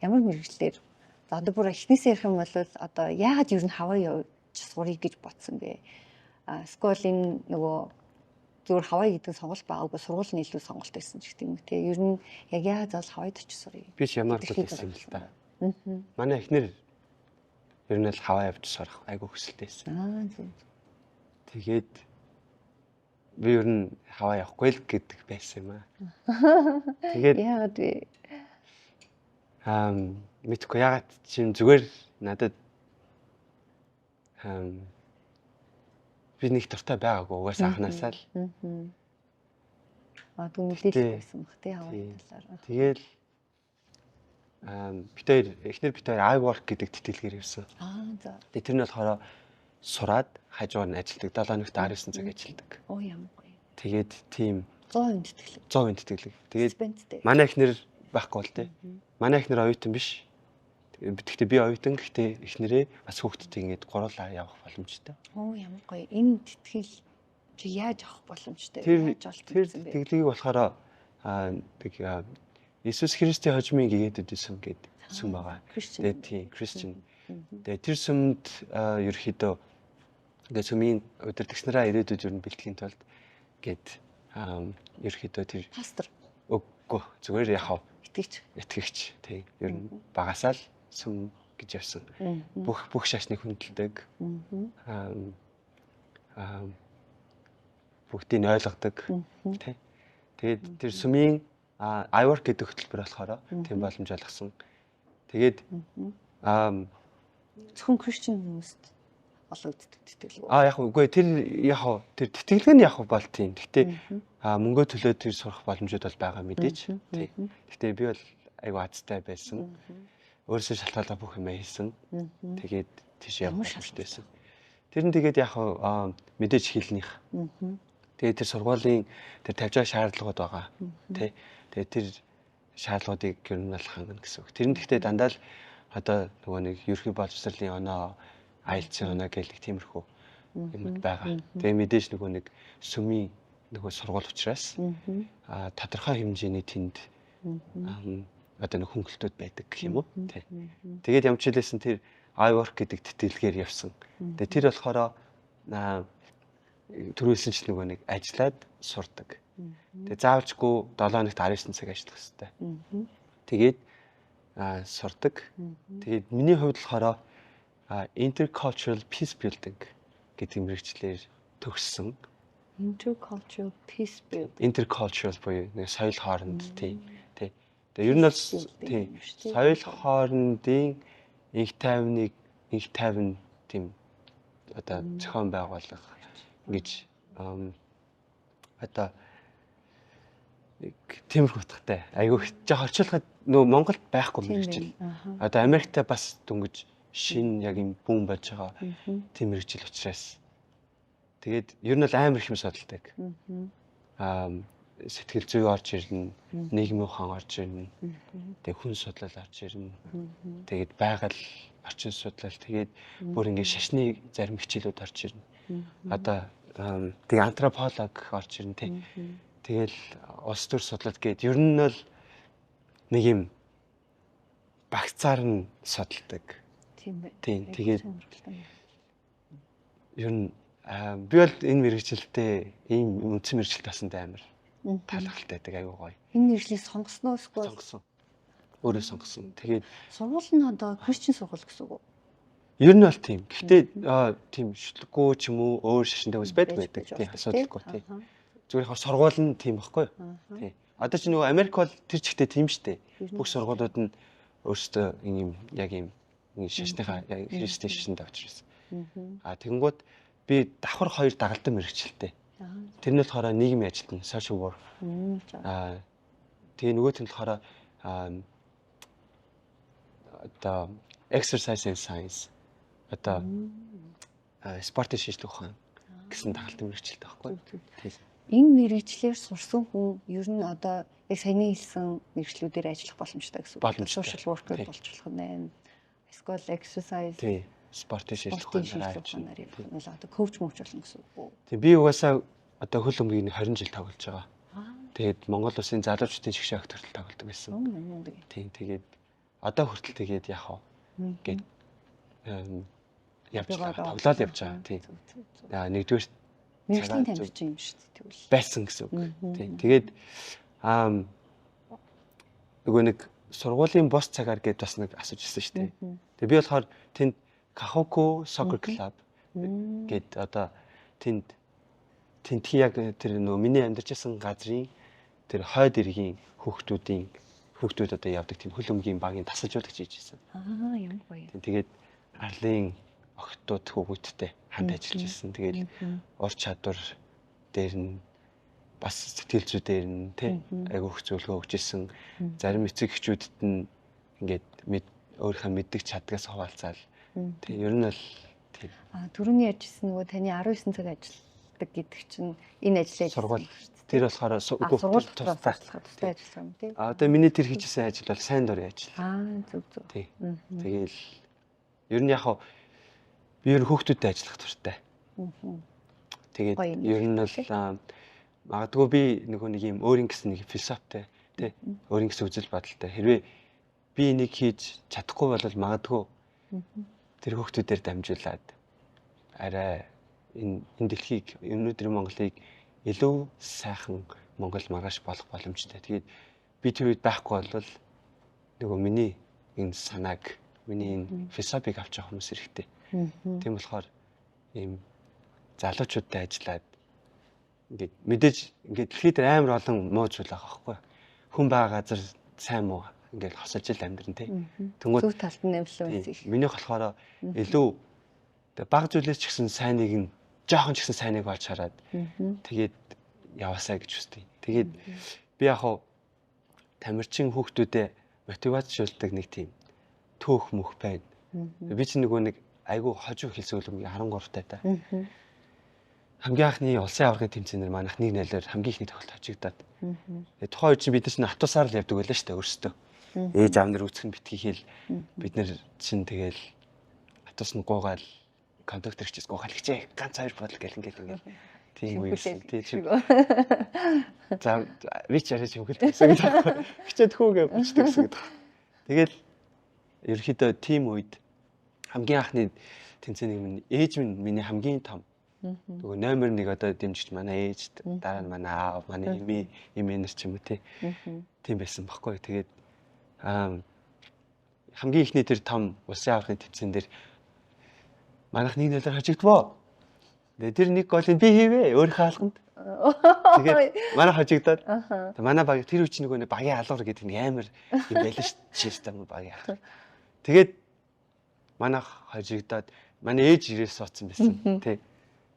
ямар мэргэжлэр за одоо бүр эхнээсээ ярих юм бол одоо яагаад ер нь хаваа явж сурах гэж бодсон бэ? Сколийн нөгөө зүгээр хаваа гэдэг сонголт байгаагүй сургууль нь илүү сонголт байсан ч гэдэг юм те. Ер нь яг яагаад зал хаваад очиж сурах юм?
Би ч ямар л байсан юм л та. Манай эхнэр ер нь л хаваа явж сурах айгүй хүсэлтэй байсан.
Зүг.
Тэгээд би ер нь хаваа явахгүй л гэдэг байсан юм аа. Тэгээд
Яагаад вэ?
мэдгүй яагаад чинь зүгээр надад би нэг дуртай байгаагүй угаасаа анханасаа л.
Түн мэдээлэл байсан баг тий хаваа талаар.
Тэгэл эхнэр бит хоёр iWork гэдэг тэтгэлгээр явсан.
За.
Тэгээ тэр нь болохоор сураад хажуугаар нь ажилладаг 7 өнөخت 19 цаг ажилладаг.
Ямар гоё.
Тэгээд тийм
100% тэтгэлэг.
100% тэтгэлэг. Тэгээд
Спенцтэй.
манай эхнэр байхгүй л тий. Манай эхнэр оюутан биш. Гэхдээ би оюутан гэхдээ эхнэрээ бас хүүхдтэй ингэж гуруулаа явах боломжтой.
Ямар гоё. Энэ тэтгэл чи яаж авах боломжтой?
Яаж олдсон бэ? Тэтгэлгийг болохоор тэг Иесус Христийн хожмын гээдэд исэн гэдэг сүм байгаа. Тэгээд тийм Christian. Тэгээд тэр сүмд ерөөхдөө ингээд сүмийн удирдагч нараа ирээдүйд ер нь бэлтгэхийн тулд гээд ерөөхдөө тэр
пастор
үгүй зүгээр яхав
итгэгч
тийм ер нь багасаал сүм гэж явсан. Бүх шашныг хүндэлдэг. Бүгдийг ойлгодог тийм. Тэгээд тэр сүмийн iWork гэдэг хөтөлбөр болохоор тийм боломж олгосон. Тэгээд
зөвхөн Christian хүмүүст олгогддог тэтгэл.
Яг үгүй тэр тэр тэтгэлэг нь бол тийм. Гэхдээ мөнгөө төлөөд тэр сурах боломжууд бол байгаа мэдээч. Тийм. Гэхдээ би бол айгу азтай байсан. Өөрөөсөө шалтгаалаа бүх юм хийсэн. Тэгээд тийш явах хэрэгтэй байсан. Тэр нь тэгээд мэдээж хэлнийх. Тэгээд тэр сургуулийн тэр тавьж байгаа шаардлагууд байгаа. Тэ. Тэгээд тэр шаардлагуудыг ер нь бол хангана гэсэн үг. Тэр нь гэхдээ дандаа л одоо нөгөө нэг ерхий боловсролын оноо, IELTS-ийн оноо гэх тиймэрхүү юмуд байгаа. Тэгээд мэдээж нөгөө нэг сүмийн нөгөө сургууль учраас тодорхой хэмжээний тэнд одоо нэг хөнгөлтүүд байдаг гэх юм уу. Тэ. Тэгээд ямар ч хэлсэн тэр iWork гэдэг тэтгэлгээр явсан. Тэгээд тэр болохоор түрүүлсэн ч нөгөө нэг ажиллаад сурдаг. Тэгээ заавчгүй 7 хоногт 19 цаг ажиллах хэрэгтэй. Тэгээд сурдаг. Тэгээд миний хувьд болохоор intercultural peace building гэдэг мэргэжлэр төгссөн.
Intercultural peace building.
Intercultural буюу нэг соёл хооронд тий. Тэгээ ер нь бол тий соёл хоорондын инх тайван тийм одоо зохион байгуулах гэж одоо тиймэрхүү утгатай. Айгүй жоох орчуулахад нөө Монголд байхгүй мэргэжил. Одоо Америкт бас дөнгөж шин яг юм бүүн болж байгаа тийм мэргэжил учраас тэгээд ер нь бол амар их юм судалдаг. Сэтгэл зүй орж ирнэ, нийгмийн ухаан орж ирнэ. Тэгээд хүн судлал орж ирнэ. Тэгээд байгаль орчин судлал тэгээд бүр ингэ шашны зарим хичээлүүд орж ирнэ. Одоо тэгээд антрополог орж ирнэ тий. Тэгэл улс төр судлал гээд ер нь бол нэг юм багцаар нь судалдаг.
Тийм бай.
Тийм тэгээд ер нь би бол энэ мэргэжилтэй ийм үндсэн мэргэжилт басантай амар таалагдaltaй байдаг аюу гоё.
Энэ мэргэжлийг сонгосноо эсвэл
Сонгосон. Өөрөө сонгосон. Тэгээд
сургууль нь одоо Христчин сургууль гэсэн үг үү?
ер нь бол тийм. Гэхдээ тийм шүтлэггүй ч юм уу өөр шашинтай хүмүүс байдаг. Тийм асуудалгүй тийм. Зүгээр яг сургууль нь тийм байхгүй юу? Тийм. Одоо ч нөгөө Америк бол тэр чигтээ тийм штэ. Бүх сургуулиуд нь өөрсдөө ийм яг ийм шашныхаа христийн шашинд авчирсан. Тэгэнгүүт би давхар 2 дагалдан мэргэжилтэй. Тэр нь болохоор нийгмийн ажилтан social work. Тэгээ нөгөөт нь болохоор одоо exercise and science. Одоо спортын шинжилгээ ухаан гэсэн дагалдан мэргэжилтэй байхгүй.
Энэ мэргэжлэр сурсан хүн ер нь одоо яг саяны хэлсэн мэргэжлүүдээр ажиллах боломжтой гэсэн үг. Social worker болж болох нь. Эсвэл exercise.
Тийм. Спортын шинжилгээ ухаанаар
явах нь одоо коуч мууч болно гэсэн үг.
Тийм би угаасаа одоо хөл өмгийн 20 жил тоглож байгаа. Тэгээд Монгол Улсын залуучдын шгшээ ах төрөл тоглодог байсан. Тийм тэгээд одоо хүртэл тэгээд яах вэ гээд явж байгаа. Тоглоод явж байгаа. Тийм. Нэгдүгээр
мэргэжлийн тамирчин юм шүү дээ тэгвэл.
Байсан гэсэн үг. Тийм. Тэгээд нөгөө нэг сургуулийн бос цагаар гээд бас нэг асууж ирсэн шүү дээ. Тэгээд би болохоор тэнд Кахоку Soccer Club гээд одоо тэнд яг тэр нөгөө миний амьдарч байсан газрын тэр хойд иргийн хүүхдүүд одоо явдаг тийм хөл өмгийн багийн тасалжуулагч хийж байсан.
Ямар гоё.
Тэгээд арлын охтууд хүүхдүүдтэй хамт ажиллаж байсан. Тэгээд ур чадвар дээр нь бас сэтгэл зүй дээр нь тий айгу их зөвлөгөө өгч ирсэн. Зарим эцэг эхчүүдэд нь ингээд өөрийнхөө мэддэг чадгаас хуваалцаал. Тий ер нь л тий.
Түрүүний ярьжсэн нөгөө таны 19 цаг ажилладаг гэдэг чинь энэ ажлыг
сургууль. Тэр болохоор
сургууль тустай ажилласан юм тий.
Одоо миний тэр хийжсэн ажил бол сайн дурын ажил.
Зөв.
Тий. Тэгээл ер нь яг би ер нь хүүхдүүдтэй ажиллах туфттай. Тэгээд ер нь бол магадгүй би нэг юм өөрийн гэсэн нэг философитой тий өөрийн гэсэн үзэл бодолтой. Хэрвээ би энийг хийж чадахгүй бол магадгүй тэр хүүхдүүдээр дамжуулаад арай энэ дэлхийг өнөөдрийн Монголыг илүү сайхан Монгол маргааш болох боломжтой. Тэгээд би тэр үед байхгүй бол нөгөө миний энэ санааг, миний энэ философиг авч явах хүмүүс хэрэгтэй. Тийм болохоор ийм залуучуудтай ажиллаад ингээд мэдээж ингээд дэлхийд амар олон муу зүйл байгаа байхгүй. Хүн байгаа газар сайн муу ингээд хосолж ил амьдрын тий.
Тэнгүүд зөв талд нь нэмлээ байсан.
Минийх болохоор илүү баг зүйлээс ч гэсэн сайныг нь жоохон ч гэсэн сайныг олж хараад тэгээд яваасаа гэж хүсдэг. Тэгээд би яг хав тамирчин хүүхдүүдэд мотивацжуулдаг нэг тийм төөх мөх байна. Би ч нөгөө нэг айгүй хожуу хэлсэн үлэмгийн 13 таа. Хамгийн анхны улсын аваргын тэмцээнээр манайх 1-0-оор хамгийн ихний тоглолт хожигдаад. Тэгээд тухайн үед чинь бид нар автобусаар л явдаг байлаа шүү дээ өөрсдөө. Ээж аав нар үсгэн битгий хэл бид нар чинь тэгэл автобус нь гуугаал кондуктор хичээс гуугаал хичээ ганц хоёр бодол гэл ингээл тийм үе тийм. За би ч арай хөвгөлт гэсэн үг таахгүй. Хичээд хүүгээ бичдэг гэсэн үг. Тэгэл ерөөхдөө тийм үед хамгийн анхны тэмцээний минь ээж минь миний хамгийн том Нөгөө номер 1 одоо дэмжиж манай ээж, дараа нь манай аав, манай эмээ нар ч юм уу тийм байсан баггүй. Тэгээд хамгийн ихний тэр том улсын аваргын тэмцээн дээр манайх 1-0 хожигдвоо. Тэгээд тэр нэг голыг би хийвээ өөрийнхөө алганд. Тэгээд манай хожигдоод манай баг тэр үуч нөгөө багийн алуур гэдэг нь амар юм байлаа шүү дээ багийн алуур. Тэгээд манайх хожигдоод манай ээж ирээс суудсан байсан тий.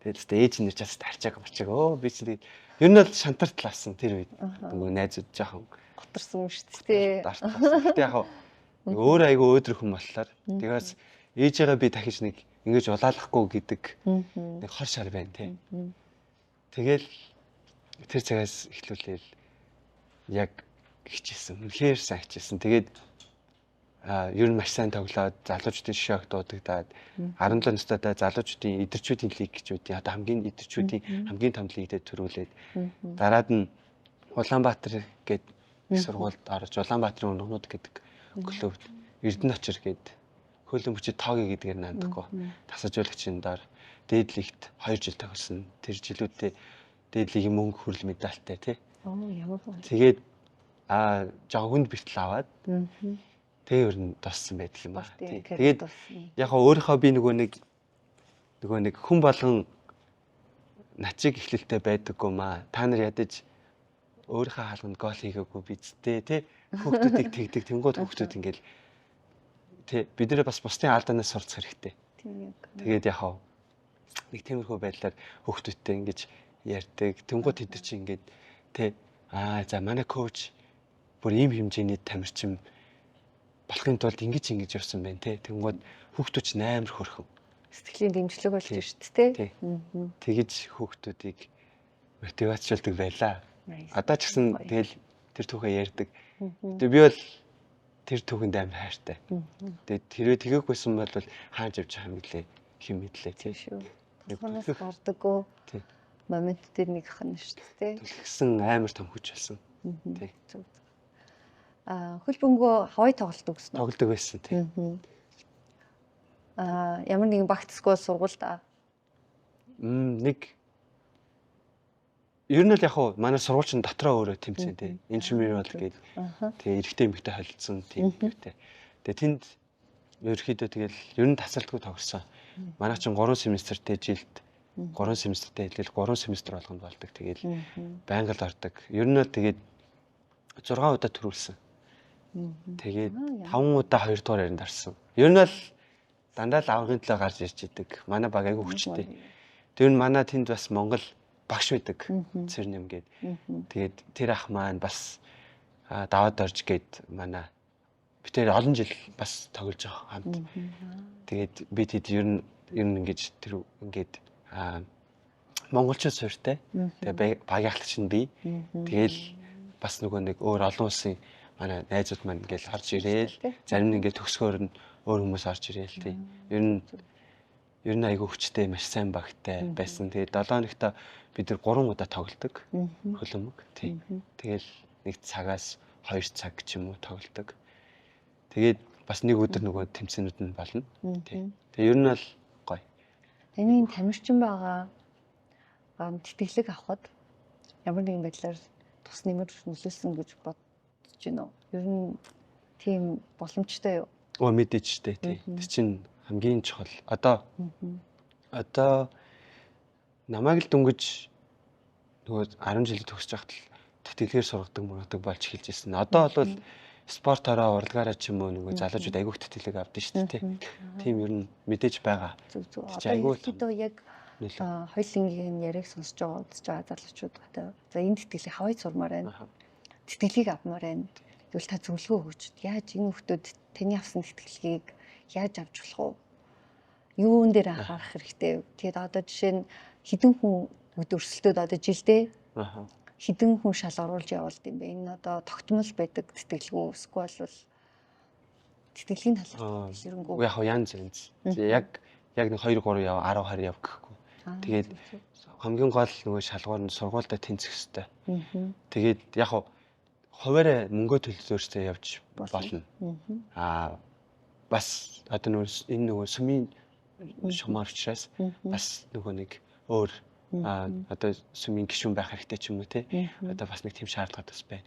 Тэгээд л ээж нэр чаас тарчааг мачааг би ч тэгээд ер нь бол шантарт лавсан тэр үед нөгөө найзууд жоохон
готарсан юм шүү дээ.
Гэтэ яг өөр айгу өөдрөх юм болохоор тэгээс ээжээгээ би дахиж нэг ингэж улаалахгүй гэдэг нэг хор шар байна тий. Тэгэл тэр цагаас эхлүүлээл яг хичээсэн. Үнэхээр сайн хичээсэн. Тэгээд ер нь маш сайн тоглоод залуучдын шок дуудагдаад 17 настайдаа залуучдын идэрчүүдийн лиг гэж үүдээ одоо хамгийн идэрчүүдийн хамгийн том лигдэд төрүүлээд дараад нь Улаанбаатар гээд их сургуульд орж Улаанбаатарын өнөөнүүд гэдэг клуб Эрдэнэ очир гээд хөлөн бүчид тооги гэдгээр нандахгүй тасажуулагчийн доор дээд лигт 2 жил тоглосон. Тэр жилүүдээ дээд лигийн мөнгө хүрэл медальтай тий.
Ямар гоё.
Тэгээд жоо хүнд бэртэл аваад тэгээ ер нь туссан байдаг юм байна. Тэгээд яг өөрийнхөө би нөгөө нэг хүн болгон начиг эхлэлтэй байдаггүй маа. Та нар ядаж өөрийнхөө хаалганд гол хийгээгүй бидтэй тий. Хүүхдүүдийг тэгдэг тэнгууд хүүхдүүд ингээл тий бид нэр бас бусдын алдаанаас сурцах хэрэгтэй. Тэгээд яг нэг тиймэрхүү байдлаар хүүхдүүдтэй ингэж ярьдаг. Тэнгууд тэд нар чи ингээд тий за манай коуч бүр ийм хэмжээний тамирчин болохын тулд ингэж явсан байна тий. Тэнгууд хүүхдүүд ч амар хөрхөн.
Сэтгэлийн дэмжлэг болж байна шүү дээ тий.
Тэгэж хүүхдүүдийг мотивацлдаг байлаа. Одоо ч гэсэн тэгэл тэр түүхээ ярьдаг. Тэгээ би бол тэр түүхэнд амар хайртай. Тэгээд хэрвээ тэгээхгүйсэн бол хааж явж байгаа юм гэлээ хэм мэдлээ тий шүү.
Хонос гардаггүй момент дээр нэг хан шүү дээ.
Түлхсэн амар том хүч болсон. Тий.
Хөл бөмбөгөө хавай тоглолт өгсөн.
Тоглодог байсан тий.
Ямар нэгэн багтсгүй сургуульд
нэг ер нь л яг манай сургуульчин дотроо өөрөө тэмцэн тий. Инженер гээд тэгээ эрэгтэй эмэгтэй холилдсон тийм эмэгтэй. Тэгээ тэнд ерөөхдөө тэгэл ер нь тасалдгүй тоглосон. Манай чинь 3 семестртэй жилд 3 семестртэй хэлгээл 3 семестр болгонд болдог. Тэгэл байнга л ордог. Ер нь л тэгээд 6 удаа төрүүлсэн. Тэгээд 5 удаа 2 дугаар яринд орсон. Ер нь л дандаа л аврагын төлөө гарч ирж идэг. Манай баг айгүй хүчтэй. Тэр нь манай тэнд бас Монгол багш байдаг. Цэрнэм гээд. Тэгээд тэр ах маань бас даваад орж гээд манай битээр олон жил бас тоглож байгаа хамт. Тэгээд би тэд ер нь ингэж тэр ингээд монголчууд суурьтай. Тэгээ багийн ахлагч нь би. Тэгэл бас нөгөө нэг өөр олон улсын манай найзууд маань ингээл харж ирээл. Зарим нь ингээд төгсгөөр нь өөр хүмүүс орж ирээл тий. Ер нь айгүй хүчтэй маш сайн багтай байсан. Тэгээд 7 хоногт бид нар 3 удаа тоглодог. Хөлөмөг тий. Тэгэл нэг цагаас 2 цаг ч юм уу тоглодог. Тэгээд бас нэг өдөр нөгөө тэмцээнүүд нь болно. Тий. Тэгээ ер нь бол гоё.
Таны тамирчин байгаа тэтгэлэг авахд ямар нэгэн байдлаар тус нэмэр нөлөөлсөн гэж бодож байна уу? Ер нь тийм боломжтой юу?
Мэдээж дээ тий. Тэр чинь хамгийн чухал. Одоо намайг л дөнгөж нөгөө 10 жил төгсөж байхад л тэтгэлгээр сургадаг болж эхэлж ирсэн. Одоо бол спортороо уралгаараа ч юм уу нөгөө залуучууд айгүйх тэтгэлэг авдаг шүү дээ тий. Тийм ер нь мэдээж байгаа.
Айгүй одоо яг хоёулынгийн яриаг сонсож байгаа үзэж байгаа залуучууд одоо за энэ тэтгэлийг хавай сурмаар байна. Тэтгэлгийг авмаар байна. Тэгвэл та зөвлөгөө өгөөч. Яаж энэ хүмүүс таны авсан тэтгэлгийг яаж авч болох вэ? Юун дээр анхаарах хэрэгтэй вэ? Тэгээд одоо жишээ нь хэдэн хүн өдөрсөлтөд одоо жилдээ хэдэн хүн шал оруулж явуулд юм бэ? Энэ одоо тогтмол байдаг тэтгэлгүй эсвэл бол тэтгэлгийн талаар хэлэнгүү.
Яг янз. Яг нэг 2 3 яв 10 20 яв гэхгүй. Тэгээд хамгийн гол нөгөө шалгуур нь сургуультай тэнцэх хэрэгтэй. Тэгээд яг хуваараа мөнгө төлөлөөрсөө явж болно. Бас одоо энэ нөгөө сүмийн шумаар учраас бас нөгөө нэг өөр одоо сүмийн гишүүн байх хэрэгтэй ч юм уу те. Одоо бас нэг тийм шаардлага бас байна.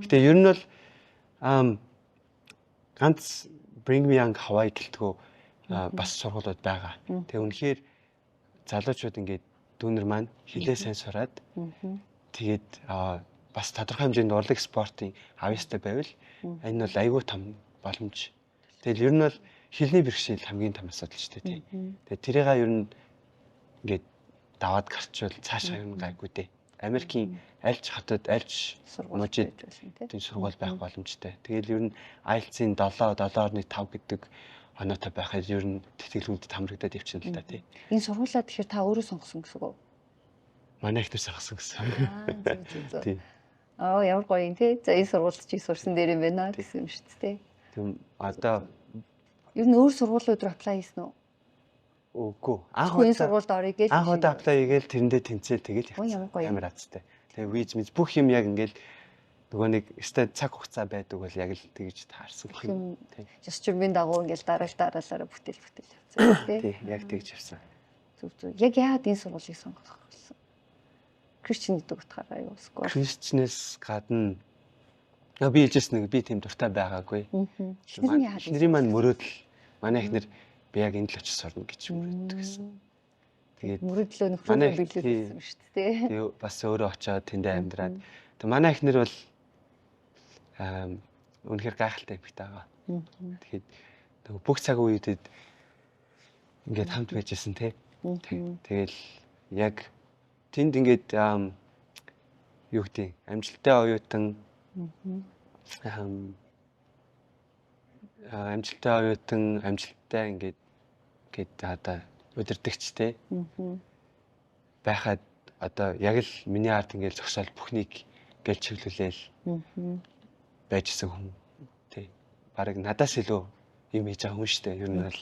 Гэтэ ер нь бол ганц Bring Me Young Hawaii гэлтгүү бас сургуулиуд байгаа. Тэгээ үнэхээр залуучууд ингээд дүүнер маань хилээ сайн сураад тэгээд бас тодорхой хэмжээнд урлаг спортын авьяастай байвал энэ бол айгүй том боломж. Тэгэл ер нь бол хилний бэрхшээл хамгийн том асуудал шүү дээ тий. Тэгээд тэрийг ер нь ингээд даваад гарчвал цаашаа ер нь гайгүй дээ. Америкийн альч хотод альч мужид тийм сургууль байх боломжтой. Тэгэл ер нь IELTS-ийн 7.5 гэдэг оноотой байхад ер нь тэтгэлгүүдэд хамрагдаад явчихна л да тий.
Энэ сургуулаа тэгэхээр та өөрөө сонгосон гэсэн үг үү?
Манай ихнэр сонгосон гэсэн.
Тий. Ямар гоё юм тий. За энэ сургуульд чи сурсан дээр юм байна гэсэн юм шүү дээ.
Тийм одоо
ер нь өөр сургуулиуд руу apply хийсэн үү?
Үгүй.
Энэ сургуульд орё гэж.
Анх удаа apply хийгээл тэрэндээ тэнцээл тэгэл явчихсан. Амар азтай. Тэгээ виз мэд бүх юм яг ингээл нөгөө нэг өстой цаг хугацаа байдаг бол яг л тэгж таарсан юм.
Ёсчмын дагуу ингээл дараалалаараа бүтээл явцсан тий.
Яг тэгж явсан.
Зүг. Яг яагаад энэ сургуулийг сонгох болсон? Кристиан гэдэг утгаараа юу эсвэл
Кристианээс гадна би хэлжсэн нэг би тийм дуртай байгаагүй. Эхнэрийн маань мөрөөдөл манай эхнэр би яг энд л очиж сурна гэж мөрөддөг гэсэн. Тэгээд
мөрөдлөө нөхрөө биелүүлсэн шүү дээ.
Тэгээ бас өөрөө очиод тэндээ амьдраад. Тэгээ манай эхнэр бол үнэхээр гайхалтай эмэгтэй байгаа. Тэгээд бүх цаг үеүүдэд ингээд хамт байжсэн те. Тэгэл яг тэнд ингээд юу гэдэг амжилттай оюутан амжилттай ингээд одоо удирдахчтэй байхад одоо яг л миний ард ингээд зогсоол бүхнийг гээл чиглүүлээл байжсэн хүн тий. Бараг надаас илүү юм хийж байгаа хүн шүү дээ. Ер нь бол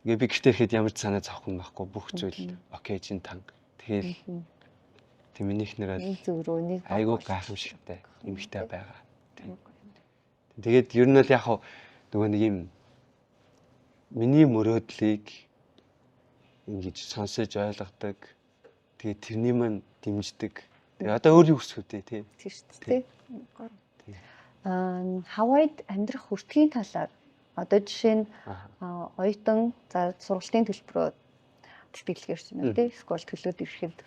ингээ би гэртээ ирэхэд ямар ч санаа зовхгүй байхгүй бүх зүйл окей чин тан. Тэгэл тийм миний ихнэр бол айгүй гайхамшигтай эмэгтэй байгаа. Тэгээд ер нь бол яг нөгөө нэг юм миний мөрөөдлийг ингэж сонсож ойлгодог. Тэгээд тэрний маань дэмждэг. Тэгээд одоо өөр юу хүсэх вэ тий?
Тийм шүү дээ. Хавайд амьдрах хүртгийн талаар одоо жишээ нь оюутан за сургалтын төлбөрөөр тэтгэлгээрч юм тий. Скол төлөөд ирэхэд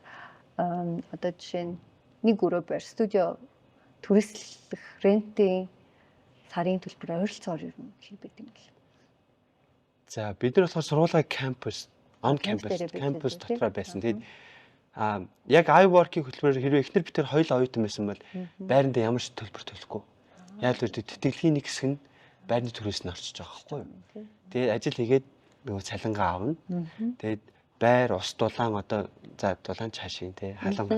одоо жишээ нь нэг өрөө байр студио түрээслэх рентийн сарын төлбөр ойролцоогоор ер нь хий байдаг юм л.
За бид нар болохоор сургуулийн campus дотор байсан. Тэгээд яг iWork-ийн хөтөлбөрөөр хэрвээ эхнэр бид тэр хоёул оюутан байсан бол байранда ямар ч төлбөр төлөхгүй. Яг л тэтгэлгийн нэг хэсэг нь байрны түрээс нь орчиж байгаа байхгүй юу. Тэгээд ажил хийгээд нөгөө цалингаа авна. Тэгээд байр ус дулаан одоо за дулаан цаашийн тий халан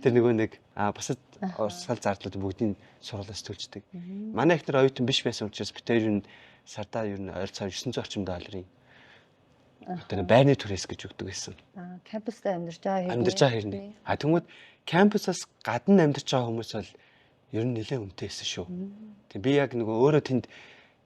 тэр нөгөө нэг бусад урсгал зардлууд бүгдийг сургуулиас төлждөг. Манай ихнэр оюутан биш байсан учраас бид хоёр нь сардаа ер нь ойролцоогоор 900 орчим долларын одоо байрны түрээс гэж өгдөг байсан.
Кампуст амьдарч байгаа
хэрнээ. Тэгмүүд кампусаас гадна амьдарч байгаа хүмүүс бол ер нь нэлээд үнэтэй байсан шүү. Тэг би яг нөгөө өөрөө тэнд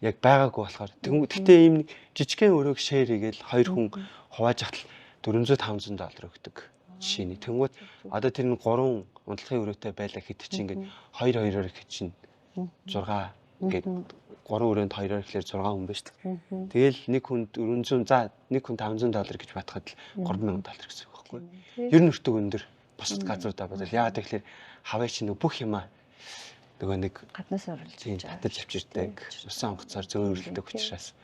яг байгаагүй болохоор тэгтээ ийм жижигхэн өрөөг шеэр хийгээл хоёр хүн хувааж ахтал $400-500 өгдөг жишээний. Тэнгүүд одоо тэр нь 3 унтлагын өрөөтэй байлаа хэд чинь ингээд 2-2-оор их чинь 6 ингээд 3 өрөөнд 2-оор ихлээр 6 хүн байна шүү дээ. Тэгэл нэг хүн $400 за нэг хүн $500 гэж батхад л $3,000 гэсэн үг байхгүй. Ер нь өртөг өндөр бусад газруудаа бодвол яагаад тэгэхээр хаваа чинь бүх юмаа нөгөө нэг
гаднаас оруулж
гадаж авчирдаг усан онгоцоор зөөлөлдөг учраас.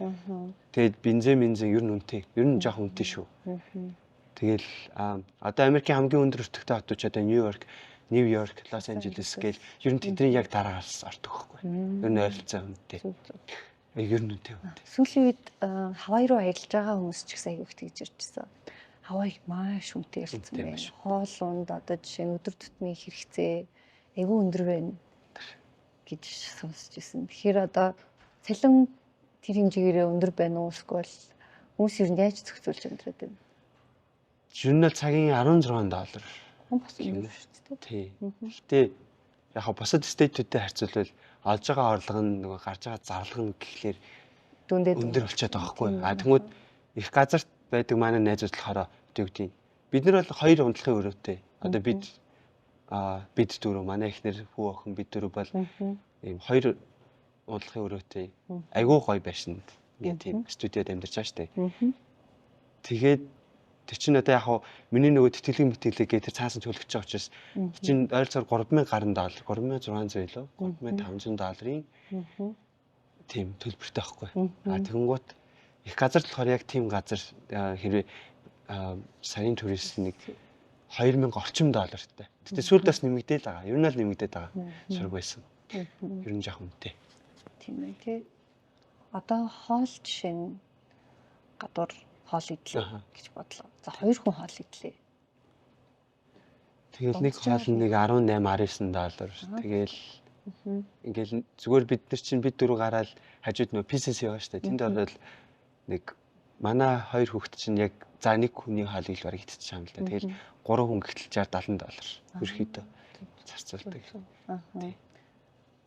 Тэгээд бензин ер нь үнэтэй. Ер нь жоох үнэтэй шүү. Тэгэл одоо Америкийн хамгийн өндөр өртөгтэй хотууд одоо Нью-Йорк, Лос Анжелес гээл ер нь тэдний яг дараагаас ордог байхгүй. Ер нь ойролцоо үнэтэй. Ер нь үнэтэй.
Сүүлийн үед Хавай руу аялж байгаа хүмүүс ч гэсэн аяг тэгж ирчихсэн. Хавайг маш үнэтэй ярьсан байна. Хоол унд одоо жишээ нь өдөр тутмын хэрэгцээ аягүй өндөр байна гэж сонсч ирсэн. Тэгэхээр одоо цалин тэр хэмжээгээр өндөр байна уу эсвэл хүмүүс ер нь яаж зохицуулж амьдраад байна?
Ер нь цагийн $16.
Бас юм шүү дээ.
Тий. Гэтэ яг бусад стейтүүдтэй харьцуулбал олж байгаа орлого нь нөгөө гарч байгаа зарлага нь гэхлээр өндөр болчиход байгаа байхгүй. Тэгмүүд их газарт байдаг манай найзууд болохоор юу гэдгийг бид нар бол хоёр унтлагын өрөөтэй. Одоо бид дөрөв манай эхнэр хүү охин бид дөрөв бол ийм хоёр унтлагын өрөөтэй. Айгуу гоё байшинд ингээд тийм студиод амьдарч байгаа штэ. Тэгээд тэр чинь одоо яг хаа миний нөгөө тэтгэлэг тэр цаасан төлөгч байгаа учраас чинь ойролцоогоор 3000 гаруй доллар, 3600 илүү, 3500 долларын тийм төлбөртэй байхгүй. Тэгэнгუთ их газар болохоор яг тийм газар хэрвээ сарын турист нэг 2000 орчим доллартай. Гэтэ сүүлд бас нэмэгдээл байгаа. Ер нь л нэмэгдээд байгаа. Сураг байсан. Ер нь жаахан үнэтэй.
Тийм ээ тий. Одоо хоол жишээ нь гадуур хоол идлээ гэж бодлоо. За 2 хүн хоол идлээ.
Тэгэл нэг хоол нэг 18 19 доллар. Тэгэл ингээл зүгээр бид нар чинь бид дөрөв гараад хажууд нөө пиццэс яваа штэ. Тэнд ороод нэг манай 2 хүүхэд чинь яг за нэг хүний хоолыг л бараг идчихэж байгаа юм л да. Тэгэл 3 хүн гэтэл 60 70 доллар ерөөхдөө зарцуулдаг.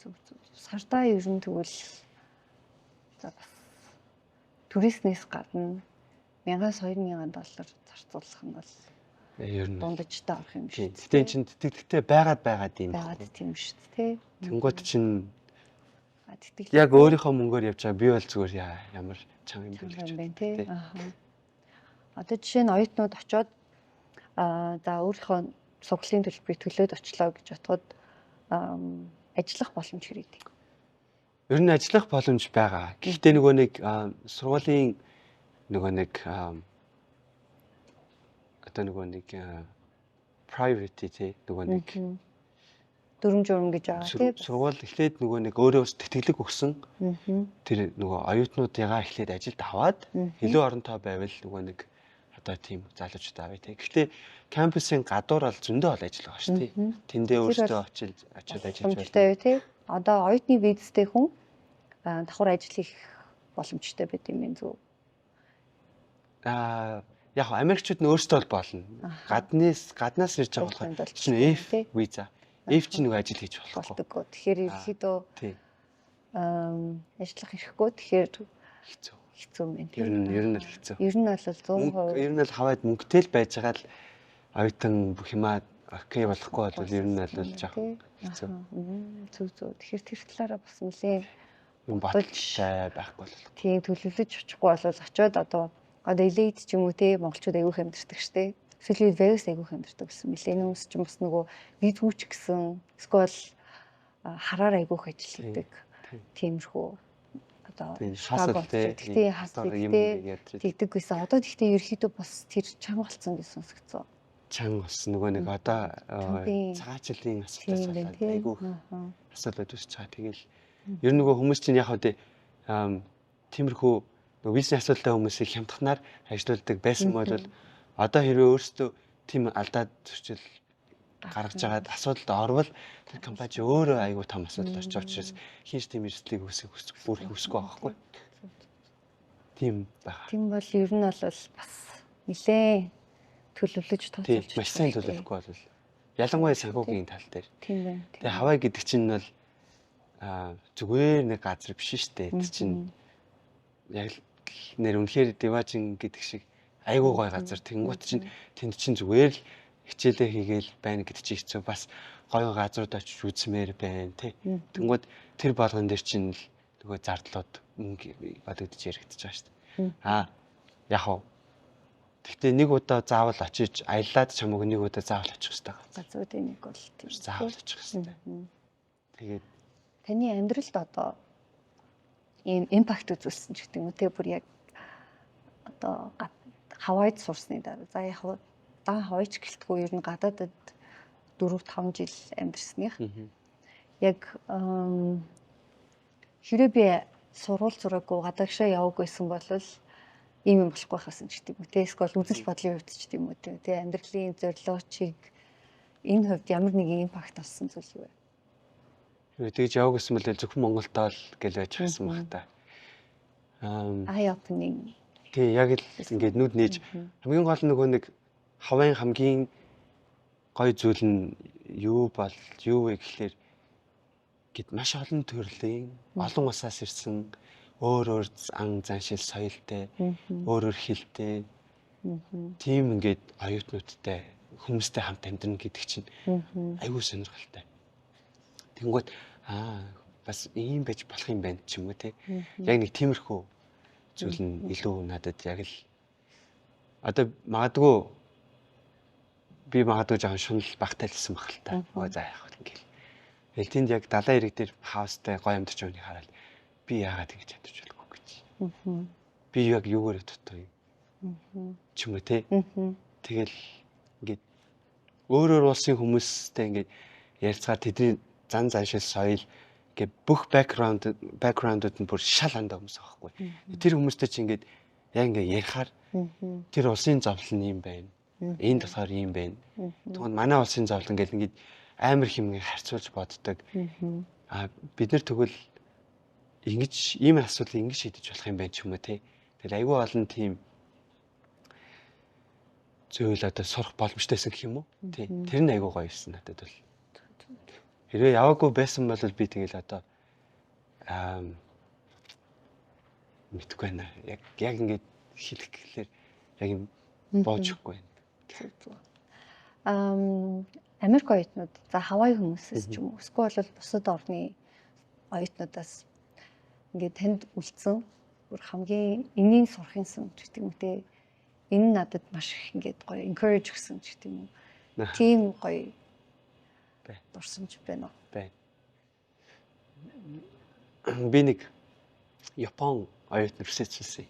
Зүг.
Сартаа ер нь тэгвэл за бас туристнээс гадна 1000-2000 доллар зарцуулах нь бол
ер нь
дундажтай авах юм шиг.
Тэгтээ чинь тэтгэлэгтэй байгаад юм.
Байгаад тийм шүү дээ.
Тэнгуут чинь яг өөрийнхөө мөнгөөр явж байгаа би бол зүгээр ямар чанга юм бэ
тий. Одоо жишээ нь оюутнууд очиод за өөрийнхөө суглалын төлбөрийг төлөөд очлоо гэж бодоход ажиллах боломж хэрэгдэг.
Ер нь ажиллах боломж байгаа. Гэхдээ нөгөө нэг сургуулийн нөгөө нэг одоо нөгөө нэг priority тий нөгөө нэг
дүрм журм гэж байгаа тий.
Сургууль эхлээд нөгөө нэг өөрөө тэтгэлэг өгсөн. Тэр нөгөө оюутнуудыгаа эхлээд ажилд аваад илүү оронтой байвал нөгөө нэг одоо тийм залуучууд авъя тий. Гэхдээ кампусын гадуур бол зөндөө бол ажил байгаа шүү тий. Тэндээ өөртөө очиж ажиллаж
байна тий. Одоо оюутны визтэй хүн давхар ажил хийх боломжтой байт юм байна зү.
Яг Америкчууд нь өөрсдөө бол болно. Гаднаас ирж байгаа болохоор чинь F виза. F чинь нөгөө ажил хийж болохгүй.
Тэгэхээр ерөөхдөө ажиллах ирэхгүй. Тэгэхээр хэцүү юм байна.
Ер нь л хэцүү.
Ер нь бол 100%.
Ер нь л хаваад мөнгөтэй л байж байгаа л оюутан бүх юмаа окей болохгүй бол ер нь бол жоохон хэцүү.
Зүг. Тэгэхээр тэр талаараа бас нэлээ
юм баталтай байхгүй бол.
Тийм төлөвлөж очихгүй бол очиод одоо элейд ч юм уу те монголчууд айгүйх амьдэрдэг штэ. Эсвэл Vegas айгүйх амьдэрдэг гэсэн. Millennials ч бас нөгөө визүүч гэсэн. Эсвэл хараар айгүйх ажил хийдэг. Тиймэрхүү одоо
хасал те
тэгдэг байсан. Одоо тэгтээ ерөөхдөө бас тэр чанга болсон гэж сонсогдсон.
Чанга бас нөгөө нэг одоо цагаачлалын асуудал айгүйх асуудал үүсэж байгаа. Тэгэл ер нь нөгөө хүмүүс чинь яг хөдөө тиймэрхүү нөгөө визний асуудалтай хүмүүсийг хямдханаар ажилуулдаг байсан бол одоо хэрвээ өөрсдөө тийм алдаад зөрчил гаргаж байгаад асуудалд орвол тэр компани өөрөө айгүй том асуудал орж байгаа учраас хинч тийм эрсдлийг үүсэхгүй байгаа байхгүй. Тийм байна.
Тийм бол ер нь бол бас нэлээ төлөвлөж тооцоолж
маш сайн төлөвлөхгүй бол ялангуяа санхүүгийн тал дээр.
Тийм байна.
Тэгээ Хавай гэдэг чинь бол зүгээр нэг газар биш шүү дээ. Тэр чинь яг нэр үнэхээр Деважин гэдэг шиг айгуу гой газар. Тэнгуут чинь тэнд чинь зүгээр л хичээлээ хийгээл байна гэдэг чинь хэцүү. Бас гоё газрууд очиж үзмээр байна тий. Тэнгуут тэр болгон дээр чинь л нөгөө зардлууд мөнгө бодогдож яригдчихэж байгаа шүү дээ. Яг уу. Гэхдээ нэг удаа заавал очиж аялаад чамаг нэг удаа заавал очих хэрэгтэй байгаа.
Газруудын нэг бол тийм.
Заавал очих хэрэгтэй. Тэгээд
таны амьдралд одоо ийм импакт үзүүлсэн ч гэдэг юм уу те бүр яг одоо Хавайд сурсны дараа за яг Хавайч гэлтгүй ер нь гадаадд 4-5 жил амьдсаных яг хэрэг би сурвал зураагүй гадаашаа яваагүйсэн бол ийм юм болохгүй хасан ч гэдэг юм те эсвэл үзэл бодлын хувьд ч гэдэг юм уу те амьдралын зорилгочийг энэ хувьд ямар нэгэн импакт авсан зүйл юу вэ?
Тэгж яваг гэсэн мэл зөвхөн Монголдоо л гэл байж байсан баг та.
Eye opening.
Тий, яг л ингээд нүд нээж хамгийн гол нөгөө нэг Хавайн хамгийн гоё зүйл нь юу вэ гэхлээр гэд маш олон төрлийн олон усаас ирсэн өөр ан заншил соёлтой, өөр хэлтэй тийм ингээд оюутнуудтай хүмүүстэй хамт амьдрна гэдэг чинь айгүй сонирхолтой. Тэнгүүт бас ийм байж болох юм байна ч юм уу те. Яг нэг тиймэрхүү зүйл нь илүү надад яг л одоо би магадгүй жоохон шунал багтаал гэсэн баг л та. За яах вэ ингээл. Тэгэл тэнд яг далайн ирэг дээр хаустай гоё амьдарч байгааг хараад би яагаад ингэж амьдарч байлгүй гэж. Би яг юугаар дутуу юм. Ч юм уу те. Тэгэл ингээд өөр улсын хүмүүстэй ингээд ярилцгаар тэдний зан заншил соёл ингээд бүх бэкграундууд нь бүр шал хандаа хүмүүс аахгүй. Тэр хүмүүстэй чи ингээд яг ингээд ярихаар тэр улсын зовлон нь юм байна. Энэ болохоор юм байна. Тэгвэл манай улсын зовлон гэдэг ингээд амар хэм харьцуулж боддог. Бид нар тэгвэл ингэж ийм асуудлыг ингэж шийдэж болох юм байна ч юм уу те. Тэгэл айгүй олон тийм зүйл одоо сурах боломжтойсэн гэх юм уу? Тий. Тэр нь айгүй гоё юмсан надад бол. Хэрвээ яваагүй байсан бол би тэгэл одоо мэдгүй байна. Яг ингэж хэлэх гэхлээр яг юм боожгүй байна.
Америк оюутнууд за Хавай хүмүүсээс ч юм уу эсвэл бол бусад орны оюутнуудаас ингээд танд үлдсэн бүр хамгийн энийн сурахын сан гэх юм те. Энэ надад маш их ингээд гоё encourage гэсэн ч гэдэг юм уу. Тийм гоё дурсамж байна уу?
Байна. Би нэг Япон оюутны research-сэн.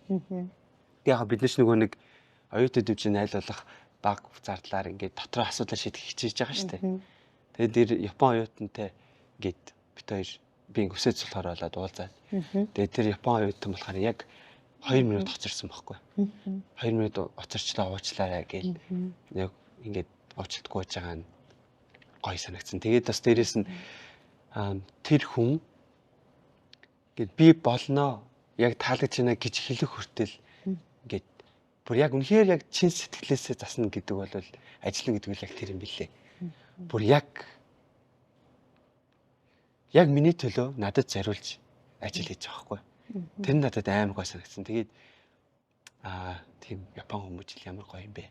Яг бид нөгөө нэг оюутнууд дэвжин айлуулах баг зардлаар ингээд дотроо асуудал шийдэх хичээж байгаа шүү дээ. Тэгээд тэр Япон оюутантай ингээд бид хоёр би research болохоор болоод уулзаад. Тэгээд тэр Япон оюутан болохоор яг 2 минут хоцорсон байхгүй. 2 минут хоцорчлаа уучлаарай гээл яг ингээд уучлалтгүй байж байгаа нь гоё санагдсан. Тэгээд бас дээрэс нь тэр хүн ингээд би болноо яг таалагдж байна гэж хэлэх хүртэл ингээд бүр яг үнэхээр яг чин сэтгэлээсээ засна гэдэг бол ажиллана гэдэг нь яг тэр юм билээ. Бүр яг миний төлөө надад зориулж ажил хийж байгаа байхгүй. Тэр нь надад амар гоё санагдсан. Тэгээд тийм Япон хүмүүс ямар гоё юм бэ.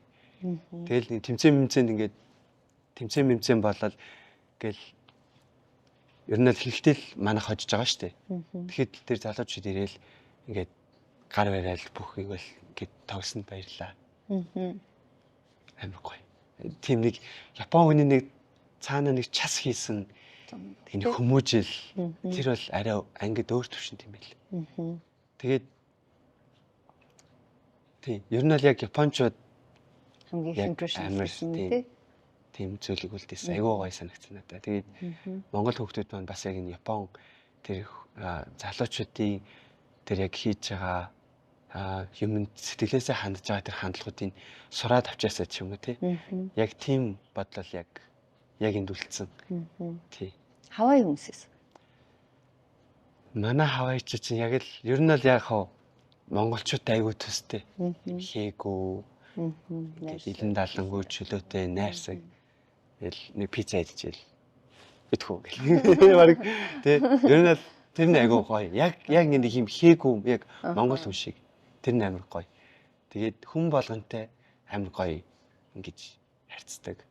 Тэгэл нэг тэмцээн мэмцэн болол гэл ер нь л хэлэхдээ л манайх хожиж байгаа шүү дээ. Тэгэхэд тэр залуучууд ирээл ингээд гар барайл бүхийг бол ингээд тогсонд баярлаа. Амар гоё. Тийм нэг Япон хүний нэг цаана нэг час хийсэн энэ хүмүүжил тэр бол арай ангид өөр төвшинт юм байл. Тэгээд тийм ер нь л яг японочууд
хамгийн импрешн
тийм зүйлийг үлдээсэн. Айгүй гоё санагдсан надад. Тэгээд Монгол хүүхдүүд маань бас яг энэ Япон тэр залуучуудын тэр яг хийж байгаа юм сэтгэлээсээ хандж байгаа тэр хандлагуудыг сураад авчаасаа ч юм уу тий. Яг тийм бодлол яг энд үлдсэн. Тий.
Хавай хүмүүсээс.
Манай хавайч чинь яг л ер нь л яг хав монголчууд айгүй төстэй. Хээгүү. Илэн далангуй чөлөөтэй найрсаг. Нэг пицца идчихэл. Идэх үү гэх. Бараг тий. Ер нь л тэр нь айгүй гоё. Яг ингэ нэг юм хээгүү яг монгол хүн шиг. Тэр нь амар гоё. Тэгээд хүн болгонтэй амар гоё ингэж харьцдаг.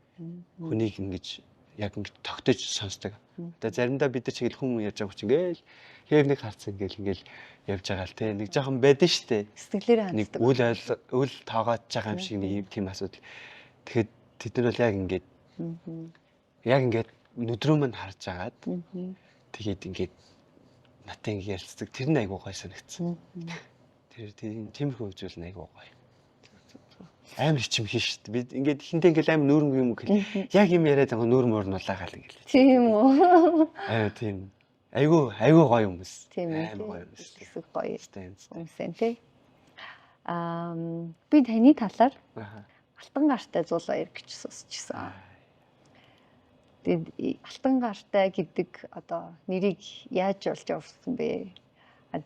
Хүнийг ингэж яг ингэж тогтож сонсдог. Одоо заримдаа бид нар чигээр хүн ярьж байгаа чинь ингээл хэвнийг харцсан ингээл явж байгаа л те. Нэг жоохон байдэн штэ.
Сэтгэлээрээ
ханддаг. Нэг үл тоогоож байгаа юм шиг нэг тийм асуудал. Тэгэхэд тэд нар бол яг ингээд нүдрүүм нь харж агаад тэгээд ингээд натаа ингэ ярилцдаг. Тэр нь айгуу гоё санагдсан. Тэр тиймэрхүү зүйл нь айгуу гоё. Амар хичмэх шүү дээ. Бид ингээд хинтээ ингээл амар нүүрэн юм гэл. Яг юм яриад байгаа нүүр мөрнуулаагаал ингээл.
Тийм үү.
Тийм. Айгуу гоё хүмүүс.
Амар гоё хүмүүс. Хэсэг гоё. Юмсэн тий. Би таны талаар алтан гартай зул баяр гэж сонсчихсан. Тэгээд алтан гартай гэдэг одоо нэрийг яаж болж явуулсан бэ?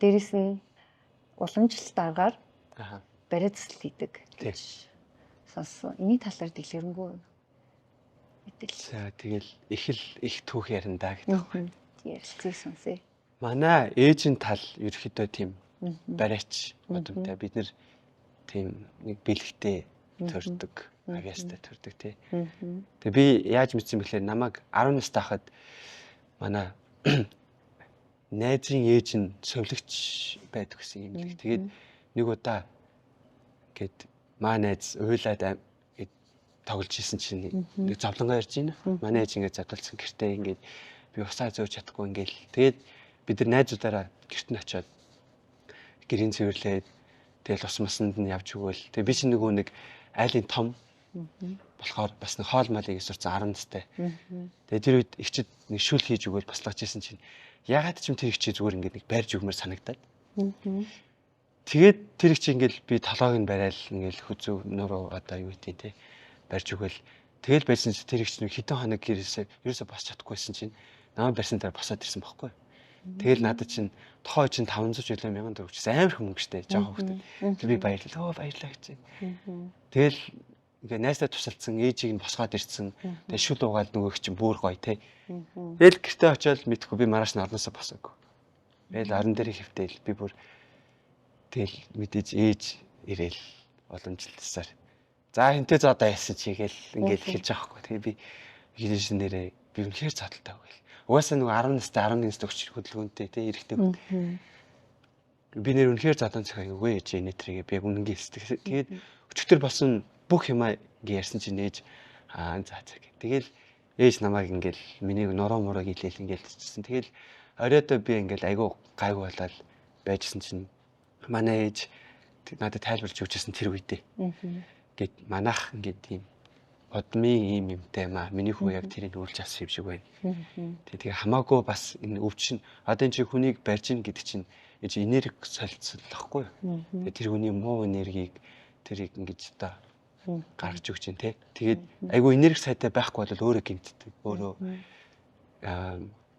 Дээрэс нь уламжлалт аргаар бариадсал хийдэг гэж сонссон. Эний талаар дэлгэрэнгүй мэдээлэл.
За тэгэл их түүх яриндаа гэдэг.
Ярилцгийг сонсъё.
Манай ээжийн тал ерөөхдөө тийм бариач бодомтой. Бид нэр тийм нэг бэлэгтэй төрдөг, авьяастай төрдөг тий. Тэгээ би яаж мэдсэн бэхээр намайг 10 настай хахад манай найзын ээж нь совлогч байдаг гэсэн юм л. Тэгээд нэг удаа гээд маа найз уйлаад тоглож исэн чинь нэг зовлонгоо ярьж байна. Манай ээж ингээд задлсан гэртээ ингээд би усаа зөөж чадахгүй ингээл. Тэгээд бид нар найзуудаараа гэрт нь очиод гэрийн цэвэрлээд тэгэл ус масанд нь явж өгөөл. Тэгээ би чинь нэг айлын том болохоор бас нэг хоол малыг сурцсан 10 настай. Тэгээ тэр үед ихчэд нэг шүл хийж өгөөл баслагч исэн чинь ягаад ч юм тэр ихчээ зүгээр ингээд нэг барьж өгмөр санагдаад. Тэгээд тэр ихчээ ингээд би толгойг нь барайл ингээд хүзүү нуруу одоо юу гэдэг те барьж өгөөл. Тэгэл байсан чинь тэр ихч нэг хитэн хоног ерөөсө босч чадахгүйсэн чинь намайг барьсан дээр босоод ирсэн байхгүй. Тэгэл надад чинь тохой чинь 500 жилийн 1000 төгрөг гэсэн амар хөнгө штэ жоохон хөлтөд. Тэг би баярлалаа гэж. Тэгэл ингээ найстай тусалцсан ээжийг нь босгоод ирсэн. Тэг шүл угаал нөгөөх чинь бүр гоё те. Тэгэл гэртээ очиод мэдхгүй би маргааш нь орноосоо босоогүй. Тэгэл орон дээр хөвтэйл би бүр тэгэл мэдээж ээж ирээл боломжлолсаар. За хинтээ зодоо яасан чигээл ингээл хэлж байгаа хгүй. Тэгээ би хэлсэн нэрээ би үнэхээр цадалтай байл. Угаасаа нэг 10 настай 11 настай өчр хөдөлгөөнтэй те эрэгтэй хүн. Би нэр үнэхээр задан цахаа үгүй ээж нэтрэгээ би яг үнэнгийн хэлдэг. Тэгээд өчтөр болсон бүх юмаа ингээ ярьсан чинь ээж за гэх. Тэгэл ээж намайг ингээл миний нуруу муруу гэлээл ингээл чижсэн. Тэгэл оройдоо би ингээл айгу гайгүй болоод байжсэн чинь манай ээж надад тайлбарлаж өгчсэн тэр үедээ. Гэт манайх ингээд тийм одмын юмтай маа миний хүү яг тэрийг үйлж авсан юм шиг байна. Тэгээ хамаагүй бас энэ өвчин одоо энэ чи хүнийг барьж ийн гэдэг чинь энерги солилцоолохгүй. Тэгээ тэр хүний муу энергийг тэрийг ингэж одоо гаргаж өгч ин тэ. Тэгээд айгүй энерги сайтай байхгүй бол өөрөө гэмтдэг. Өөрөө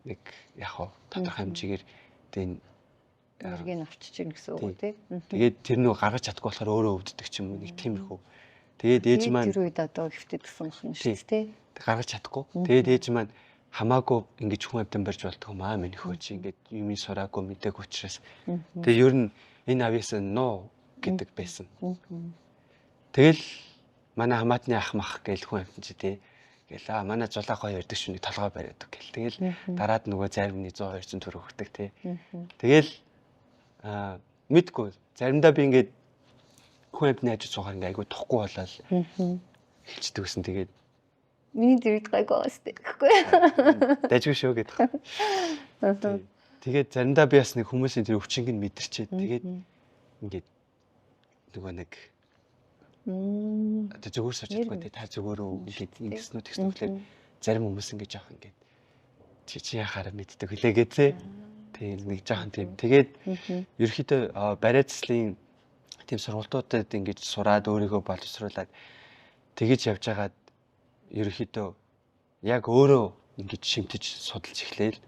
нэг яг хоо тодорхой хэмжээгээр тэгээ
энергийг авчиж ийн гэсэн үг тий.
Тэгээд тэр нөө гаргаж чадахгүй болохоор өөрөө өвддөг ч юм уу нэг тиймэрхүү. Тэгээд ээж маань
тэр үед одоо хөвтөдсөн юм шүү дээ тий.
Гаргаж чадахгүй. Тэгээд ээж маань хамаагүй ингэж хүн амьтан барьж болдгоо маа минь хөө чи ингэж юмыг сураагүй мэдээг учраас. Тэгээд ер нь энэ авьяас ноо гэдэг байсан. Тэгэл манай хамаатны ах мах гээл хүн амьтан чи тий. Гээл манай зулаа гоё ярддаг шүний толгой бариад гэл. Тэгэл дараад нөгөө зарим нэг 100 200 төгрөг өгдөг тий. Тэгэл мэдгүй заримдаа би ингээд хүн амьтны ажил суугаар ингээ айгүй тухгүй болоод хэлцдэг гэсэн. Тэгээд
миний дэрэгд гайгүй бастай гэхгүй.
дажгүй шүү гэдэг. Тэгээд заримдаа би бас нэг хүмүүсийн тэр өвчнөг нь мэдэрчээд тэгээд ингээд нөгөө нэг одоо зөвөр сууж чадахгүй те та зөвөрөө ингээд ингэснүү тэгснүүхлээр зарим хүмүүс ингээд жоох ингээд чи яхаараа мэддэг хүлээгээ те. Тийм нэг жоохон тийм. Тэгээд ерөөхдөө бариа цэслийн тийм сургалтуудад ингэж сураад өөрийгөө боловсруулад тэгэж явж хагаад ерөөхдөө яг өөрөө ингэж шимтэж судалж эхлээл.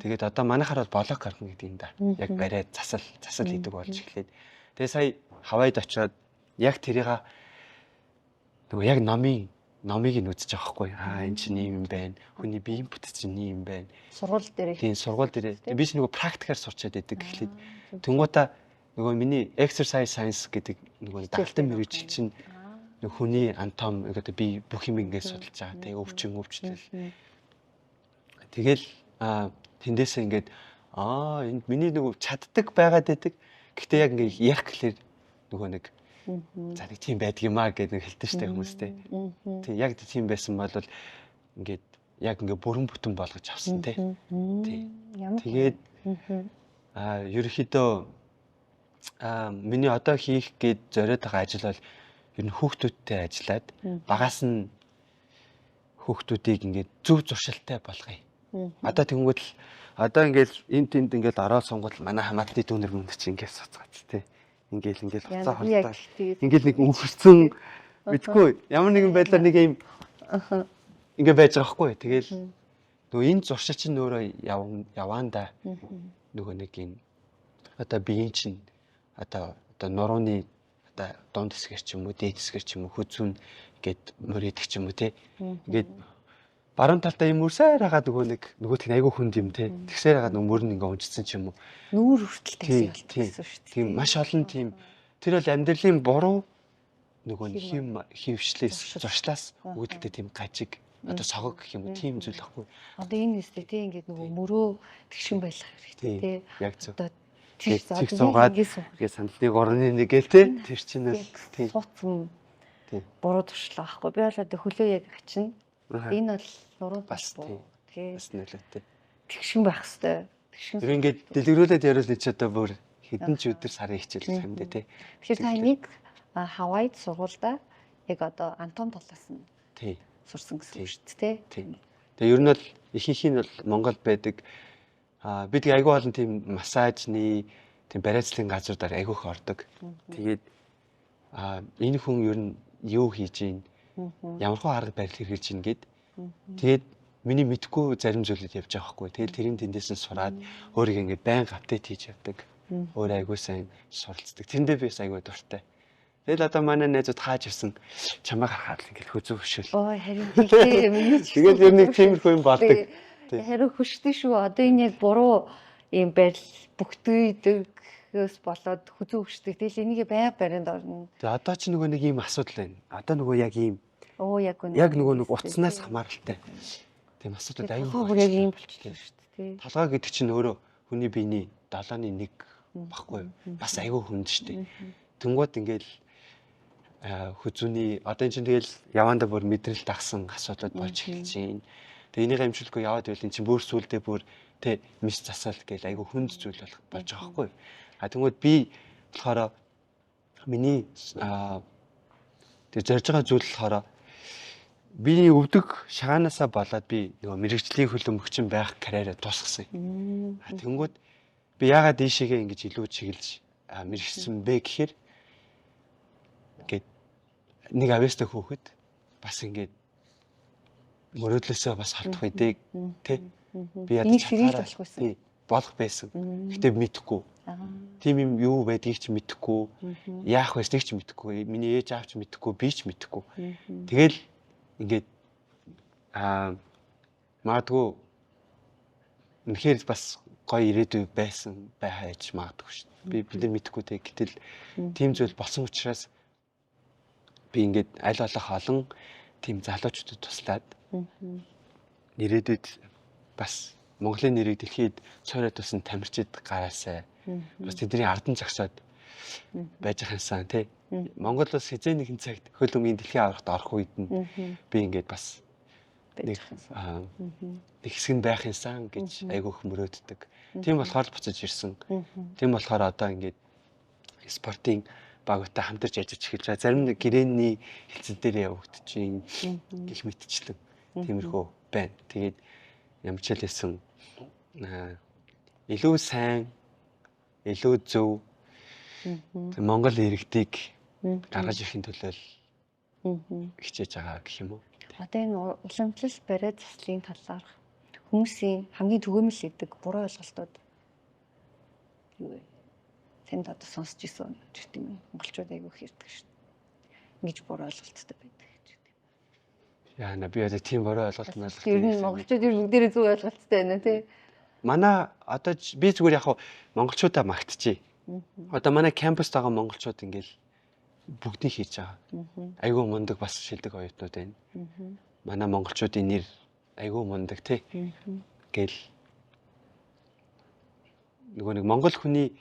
Тэгээд одоо манайхаар бол блог гарна гэдэг юм да. Яг бариа засал хийдэг болж эхлээд. Тэгээ сая Хавайд очиод яг тэрийг нөгөө яг номыг нь үзэж байгаа хгүй. Энэ чинь ийм юм байна. Хүний биеийн бүтэц чинь ийм юм байна.
Сургууль дээр.
Тийм сургууль дээр. Би ч нөгөө практикаар сурчаад байдаг гэхлээр тэнгуутаа нөгөө миний exercise science гэдэг нөгөө далтан мэргэжил чинь хүний анатом одоо би бүх юм ингээд судалж байгаа. Тэгээ өвчлөл. Тэгэл тэндээсээ ингээд энд миний нөгөө чаддаг байгаад байдаг. Гэхдээ яг ингээд ярих гэхлээр нөгөө нэг за нэг тийм байдгиймаа гэдэг хэлдэг штэ хүмүүстэй. Тийм яг тийм байсан бол ингээд яг ингээд бүрэн бүтэн болгож авсан тий. Тэгээд ерөөхдөө миний одоо хийх гээд зориод байгаа ажил бол ер нь хүүхдүүдтэй ажиллаад багаас нь хүүхдүүдийг ингээд зөв зуршилтай болгоё. Одоо тэнгуүл одоо ингээд энэ тэнд ингээд ороод сонгол манай хамаатны дүүнер мөнд чи ингээд суцгаац тий. Ингээл хуцаа хортоо. Ингээл нэг өнгөрцөн мэдгүй ямар нэгэн байдлаар нэг юм ингээ байж байгаа хгүй. Тэгэл нөгөө энэ зуршил чинь өөрөө яваанда нөгөө нэг юм одоо биеийн чинь одоо нурууны одоо дунд хэсгэр ч юм уу дээд хэсгэр ч юм уу хөзүүн гээд мөрийдэг ч юм уу тий. Ингээд баруун талдаа юм үрсээр хагаад нөгөөх нь айгүй хүнд юм тий. Тэгсээр хагаад мөр нь ингээ унжсан ч юм уу.
Нүүр хүртэл тайсан болчихсон шүү дээ.
Тийм маш олон тийм тэр бол амьдралын буруу нөгөө нэг хөвшлээс зуршлаас үүдэлтэй тийм гажиг одоо согог гэх юм уу тийм зүйл ахгүй.
Одоо энэ нэстэй тийм ингээд нөгөө мөрөө тэгшин байх хэрэгтэй тий.
Яг зөв.
Одоо
цэг суугаад ингээд сандалны 3-1 гээл тий. Тэр чинь л
тийм сууцсан буруу туршлага байхгүй. Би бол одоо хөлөө яг ачна. Энэ бол нуруу бас тий.
Бас нөлөөтэй.
Тэгшин байх хэрэгтэй. Тэгшин.
Тэр ингээд дэлгэрүүлээд яриул чи одоо бүр хэдэн ч өдөр сарын хичээл юм дээ тий.
Тэгэхээр та энийг Хавайд сургуультай яг одоо Антон талаас нь
тий
сурсан гэсэн үг шүү дээ тий.
Тэгээ ер нь бол ихэнх нь бол Монголд байдаг бид айгүй олон тийм массажны тийм бариацлын газруудаар айгүйх ордог. Тэгээд энэ хүн ер нь юу хийж ийн ямар хөө арга барил хэрэгжилж ийн гэд тэгээд миний мэдгүй зарим зүйлүүд явж байгаа хгүй. Тэгээд тэрийн тэндээс нь сураад өөрийгөө ингээд байнга апдейт хийж явдаг. Өөр айгүй сайн суралцдаг. Тэрэндээ би бас айгүй дуртай. Тэгэл одоо манай найзууд хааж ирсэн чамайг харахад л ингээд хөзөө хөшөөл.
Ой харин тийм.
Тэгээд ер нь тиймэрхүү юм болдог.
Харин хөштэй шүү. Одоо энэ яг буруу юм байл бүгдээс болоод хөзөө хөшдөг. Тэгэл энийг байнга баринд орно.
Тэгээ одоо ч нөгөө нэг ийм асуудал байна. Одоо нөгөө яг ийм
яг
нөгөө нэг утаснаас хамааралтай. Тийм асуудал
аюул яг ийм болчихлоо шүү дээ.
Толгой гэдэг чинь өөрөө хүний биений 7-1 баггүй юу? Бас аюул хүнд шүү дээ. Тэнгууд ингээл хүзүүний одоо энэ чинь тэгэл явандаа бүр мэдрэл тагсан асуудал болж эхэлж байна. Тэгээ энийг амжилтгүй яваад байл энэ чинь бүр сүулдэ бүр тэ мис засаал гээл айгүй хүнд зүйл болж байгаа байхгүй. Тэнгууд би болохоор миний тэр зорж байгаа зүйл болохоор биний өвдөг шагаанаасаа болоод би нөгөө мэрэгжлийн хөлбөмбөгчин байх карьераа дуусгасан юм. Тэнгууд би яагаад ийшээгээ ингэж илүү чиглэж мэрэгчсэн бэ гэхээр нэг авьяастай хөөхөд бас ингээд мөрөөдлөөсөө бас холдох үедээ тий би
яаж болох байсан
болох байсан. Гэтэ мэдэхгүй. Тийм юм юу байдгийг ч мэдэхгүй. Яах байсныг ч мэдэхгүй. Миний ээж аав ч мэдэхгүй, би ч мэдэхгүй. Тэгэл ингээд магадгүй үнэхээр бас гоё ирээдүй байсан байхаж магадгүй шүү дээ. Бид нар мэдэхгүй те. Гэтэл тийм зүйл болсон учраас би ингээд аль болох олон тийм залуучуудад туслаад нэрээдэд бас Монголын нэрийг дэлхийд цороо тусан тамирчид гараасай. Бас тэдний ардан зогсоод байж хансан тий. Монгол бас хизээ нэгэн цагт хөл өмгийн дэлхийн аврагт орох үед нь би ингээд бас нэг хэсэг нь байх юмсан гэж айгүйх мөрөөддөг. Тийм болохоор буцаж ирсэн. Тийм болохоор одоо ингээд спортын багуудтай хамтарч ажиллаж эхэлж байгаа. Зарим нэг гэрээний хэлцэл дээр явагдаж ийн гэх мэтчлэн тиймэрхүү байна. Тэгээд ямар ч хэлсэн илүү сайн, илүү зөв Монгол иргэдийг гаргаж ирэхин төлөө хичээж байгаа гэх юм уу.
Одоо энэ уламжлалт бариад заслын талаар хүмүүсийн хамгийн түгээмэл гэдэг буруу ойлголтууд юу вэ? Тэнд одоо сонсч ирсэн гэх юм. Монголчууд айгүй их ярьдаг шүү дээ. Ингэж буруу ойлголттой байдаг гэж үү.
Яа, би одоо тийм буруу ойлголт
мэлдэг. Ер нь монголчууд ер нь бүгдээрээ зөв ойлголттой байна тий.
Манай одоо би зүгээр яг монголчуудаа магтчихъя. Одоо манай кампуст байгаа монголчууд ингээл бүгдийг хийж байгаа. Айгүй мундаг бас шилдэг оюутнууд байна. Манай монголчуудын нэр айгүй мундаг тий. Гэл нөгөө нэг монгол хүний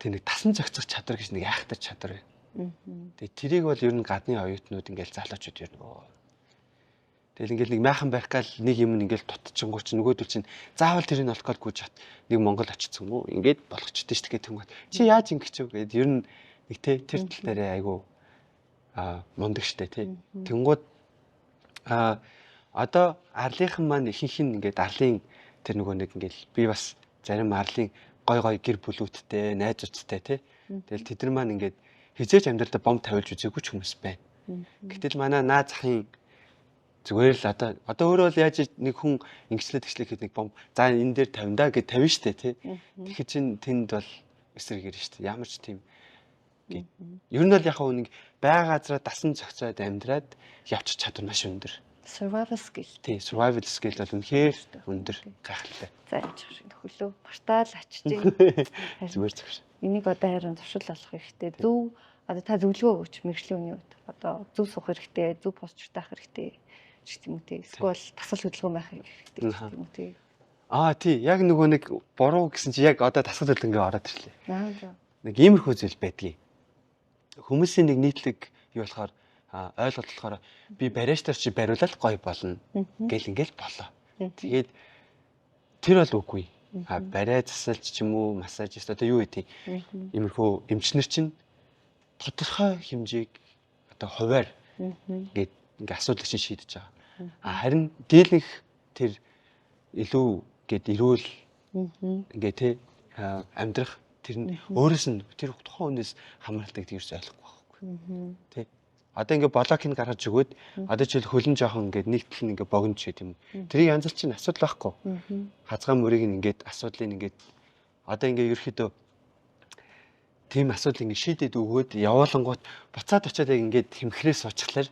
тэг нэг тасан зохицох чадвар гэж нэг айхтар чадвар байна. Тэгээ тэрийг бол ер нь гадны оюутнууд ингээл залуучууд ер нь тэгэл ингээл нэг майхан байх гал нэг юм ингээл дутчихгүй чи нөгөөдөл чинь заавал тэрийг олох гал гүйж чад нэг Монгол очсон юм уу ингээд болгочтой шүү дээ тэнгуут чи яаж ингэж вэ гэд ер нь нэг тэр тал дээрээ айгу мундаг штэ тий тэнгуут одоо арлынхан маань ихэнх нь ингээд арлын тэр нөгөө нэг ингээл би бас зарим арлын гой гэр бүлүүдтэй найзуудтай тий тэгэл тэд нар маань ингээд хизээч амьдралдаа бомб тавилж үзээгүй ч хүмүүс байна. Гэтэл манай наа захын зүгээр л одоо өөрөө л яаж нэг хүн ингэслээ тэглэх гэдэг нэг бомб за энэ дээр тавина гэж тавина штэ тий. Тэгэхээр чин тэнд бол эсрэг ирнэ штэ. Ямар ч тийм ер нь бол яг нэг байга газараа дасан зохицоод амьдраад явчих чадвар маш өндөр.
Survival skill.
Тий, survival skill бол үнэхээр өндөр гайхалтай.
За яаж шиг хөлөө мартаал ачиж.
Зүгээр зөвш.
Энийг одоо харин туршил болох хэрэгтэй. Зөв Одоо та зөвлөгөө өгч мэрэгжлийн үеийн үед одоо зөв суух хэрэгтэй, зөв постч таах хэрэгтэй гэх юм уу тий. Эсвэл тасгал хөдөлгөөн байх хэрэгтэй гэх юм уу тий.
Тий, яг нөгөө нэг буруу гэсэн чи яг одоо тасгал хөдөлгөөнгөө ороод ирлээ. Нэг иймэрхүү зүйл байдгийг. Хүмүүсийн нэг нийтлэг юу болохоор ойлголт болохоор би барьяачтар чи бариулаад гоё болно гэл ингээл болоо. Тэгээд тэр бол үгүй. Бариа засалж ч юм уу, массажист одоо юу гэдэг иймэрхүү эмчнэр чинь тодорхой хэмжээг одоо хуваар ингээд асуудлыг чинь шийдэж байгаа. Харин дийлэнх тэр илүү гээд эрүүл ингээ тий амьдрах тэр нь өөрөөс нь тэр тухайн хүнээс хамааралтай гэдгийг ерөөс ойлгохгүй байхгүй. Тий. Одоо ингээ блокийг гаргаж өгөөд одоо жишээл хөлн жоохон ингээ нэгтэл ингээ богино ч гэдэм юм. Тэрийг янзлж чинь асуудал байхгүй. Хазгаан мөрийг ингээд асуудлыг ингээд одоо ингээ ерөөхдөө тийм асуудал ингээ шийдээд өгөөд явуулангууд буцаад очиад яг ингээд хэмхрээс суучихлаар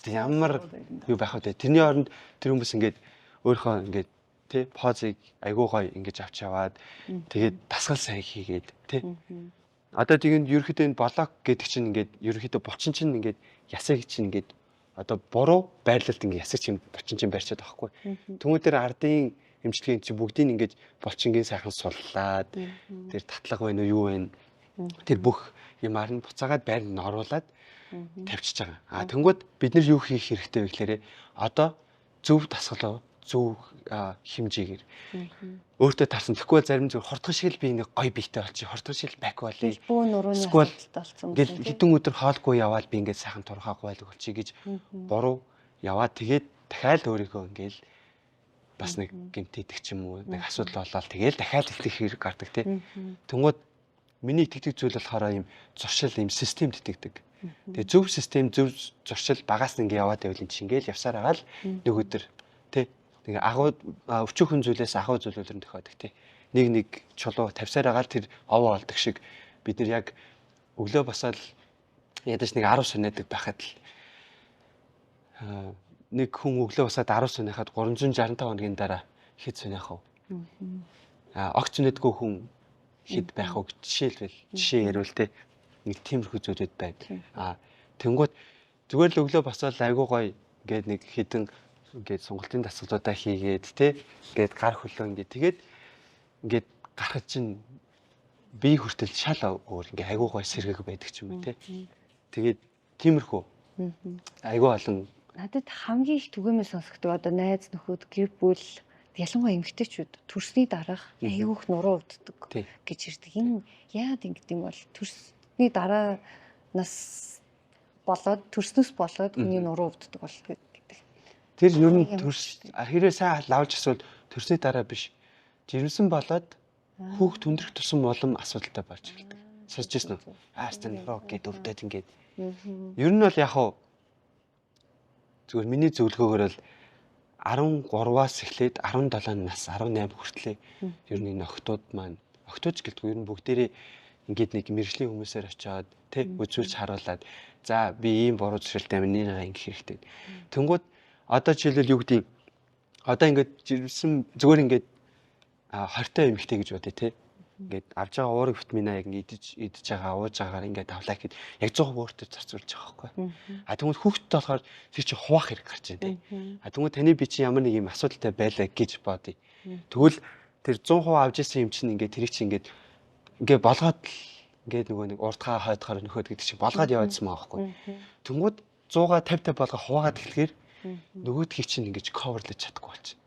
ямар юу байх вэ? Тэрний оронд тэр хүмүүс ингээд өөрийнхөө ингээд тий позыг айгуу гоё ингэж авч яваад тэгээд дасгал сайн хийгээд тий. Одоо тэгээд ерөөхдөө энэ блок гэдэг чинь ингээд ерөөхдөө булчин чинь ингээд ясаг чинь ингээд одоо буруу байрлалд ингээд ясаг чинь булчин чинь барьчаад байхгүй. Түүнээр ардын эмчилгээний чинь бүгдийг ингээд булчингийн сайхан суллаад тэр татлага байна уу юу вэ? Тэр бүх юмар нь буцаагаад байр нь оруулаад тавьчихж байгаа. Тэнгууд бид нар юу хийх хэрэгтэй вэ гэхээр одоо зөв дасгал зөв хэмжээгээр өөртөө тарсан. Тэгэхгүй зарим зөв хурдхан шиг л би нэг гоё биетэй болчих. Хурдхан шиг л бак болъё.
Бүү нурууны болсон.
Гэл хэдэн өдөр хоолгүй яваад би ингээд сайхан турхаа гойлог болчих гэж буруу яваад тэгээд дахиад өөрийгөө ингээд бас нэг гэмт идэх ч юм уу нэг асуудал болоод тэгээд дахиад итгэх хэрэг гардаг тий. Тэнгууд миний итгэдэг зүйл болохоор ийм зуршил ийм системд итгэдэг. Тэгээд зөв систем зөв зуршил багаас нь ингээд яваад байвал чинь ингээд явсаар байгаа л нэг өдөр тий. Тэгээ агуу өчүүхэн зүйлээс агуу зүйлүүд нь тохиодог тий. Нэг чулуу тавьсаар агаал тэр овоо олдог шиг бид нар яг өглөө босоод ядаж нэг 10 сонедаг байхад л нэг хүн өглөө босоод 10 сонехад 365 хоногийн дараа хэд сонех вэ? Огт сонедгүй хүн хэд байх вэ? Жишээ ярил тий. Нэг тиймэрхүү зүйлүүд байна. Тэнгууд зүгээр л өглөө босоод айгуу гоё ингээд нэг хідэн ингээд сонголтын дасгалуудаа хийгээд тий ингээд гар хөлөө ингээд тэгээд ингээд гарахад чинь бие хүртэл шал өөр ингээд айгуу гой сэргэг байдаг ч юм уу тий. Тэгээд тиймэрхүү айгуу олон
надад хамгийн их түгээмэл сонсогддог одоо найз нөхөд гэр бүл ялангуяа эмэгтэйчүүд төрсний дараах айгуу их нуруу өвддөг гэж ирдэг. Энэ яагаад ингэдэг юм бол төрсний дараа нас болоод төрснөөс болоод хүний нуруу өвддөг бол гэдэг.
Тэр ер нь төрс хэрвээ сайн лавж асууд төрсний дараа биш. Жирэмсэн болоод хүүхд хүндрэх тусам улам асуудалтай болж эхэлдэг. Сонсож ирсэн үү? Станфрог гэд өвдөд ингээд. Ер нь бол яг хуу зүгээр миний зөвлөгөөгөр л 13-аас эхлээд 17 нас 18 хүртлээ ер нь энэ охтууд маань охтууч гэлтгүй ер нь бүгдээрээ ингээд нэг мэржлийн хүмүүсээр очиод тий үзүүлж харуулад за би ийм буруу зөвшөөрөлтэй юм нэрээ ингэх хэрэгтэй. Тэнгууд одоо жишээлбэл юу гэдэг одоо ингээд жирэмсэн зүгээр ингээд 20 эмэгтэй гэж бодъё тий. Ингээд авж байгаа уурэг витаминаа яг идэж байгаа ууж байгаагаар ингээд авлаа гэхэд яг 100% өөртөө зарцуулж байгаа байхгүй. Тэгвэл хүүхдтэй болохоор тэр чинь хуваах хэрэг гарч байна тий. Тэгвэл таны би чинь ямар нэг юм асуудалтай байлаа гэж бодъё. Тэгвэл тэр 100% авж ирсэн юм чинь ингээд тэрийг чинь ингээд болгоод ингээд нөгөө нэг урдгаа хойдохоор нөхөд гэдэг чинь болгоод яваадсан байгаа байхгүй. Тэнгүүд 100-а 50 болгоо хуваагаад эхлэхээр нөгөөдгийг чинь ингэж коверлж чадахгүй болчих.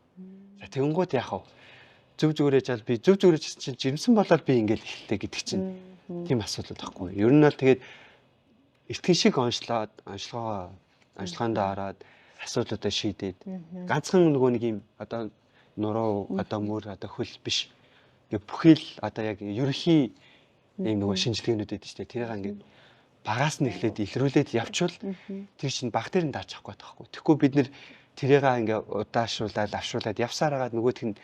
За тэгэнгүүт яах вэ? Зөв зүгээрээ жаал би зөв зүгээрээ чинь жирэмсэн болоод би ингээд эхэллээ гэдэг чинь тийм асуудал байхгүй. Ер нь бол тэгээд эртхэн шиг онцлогоондоо ороод асуудлуудаа шийдээд ганцхан нөгөө нэг юм одоо нуруу одоо мөр одоо хөл биш. Ингээ бүхэл одоо яг ерөнхий ийм нөгөө шинжилгээнүүд байдаг шүү дээ. Тэрийг ингээд багаас нь эхлээд илрүүлээд явчвал тэр чинь баг дээр нь дарж авахгүй байхгүй. Тэгэхгүй бид нэр тэрийг ингээ удаашруулаад авшруулад явсаар хагаад нөгөөх нь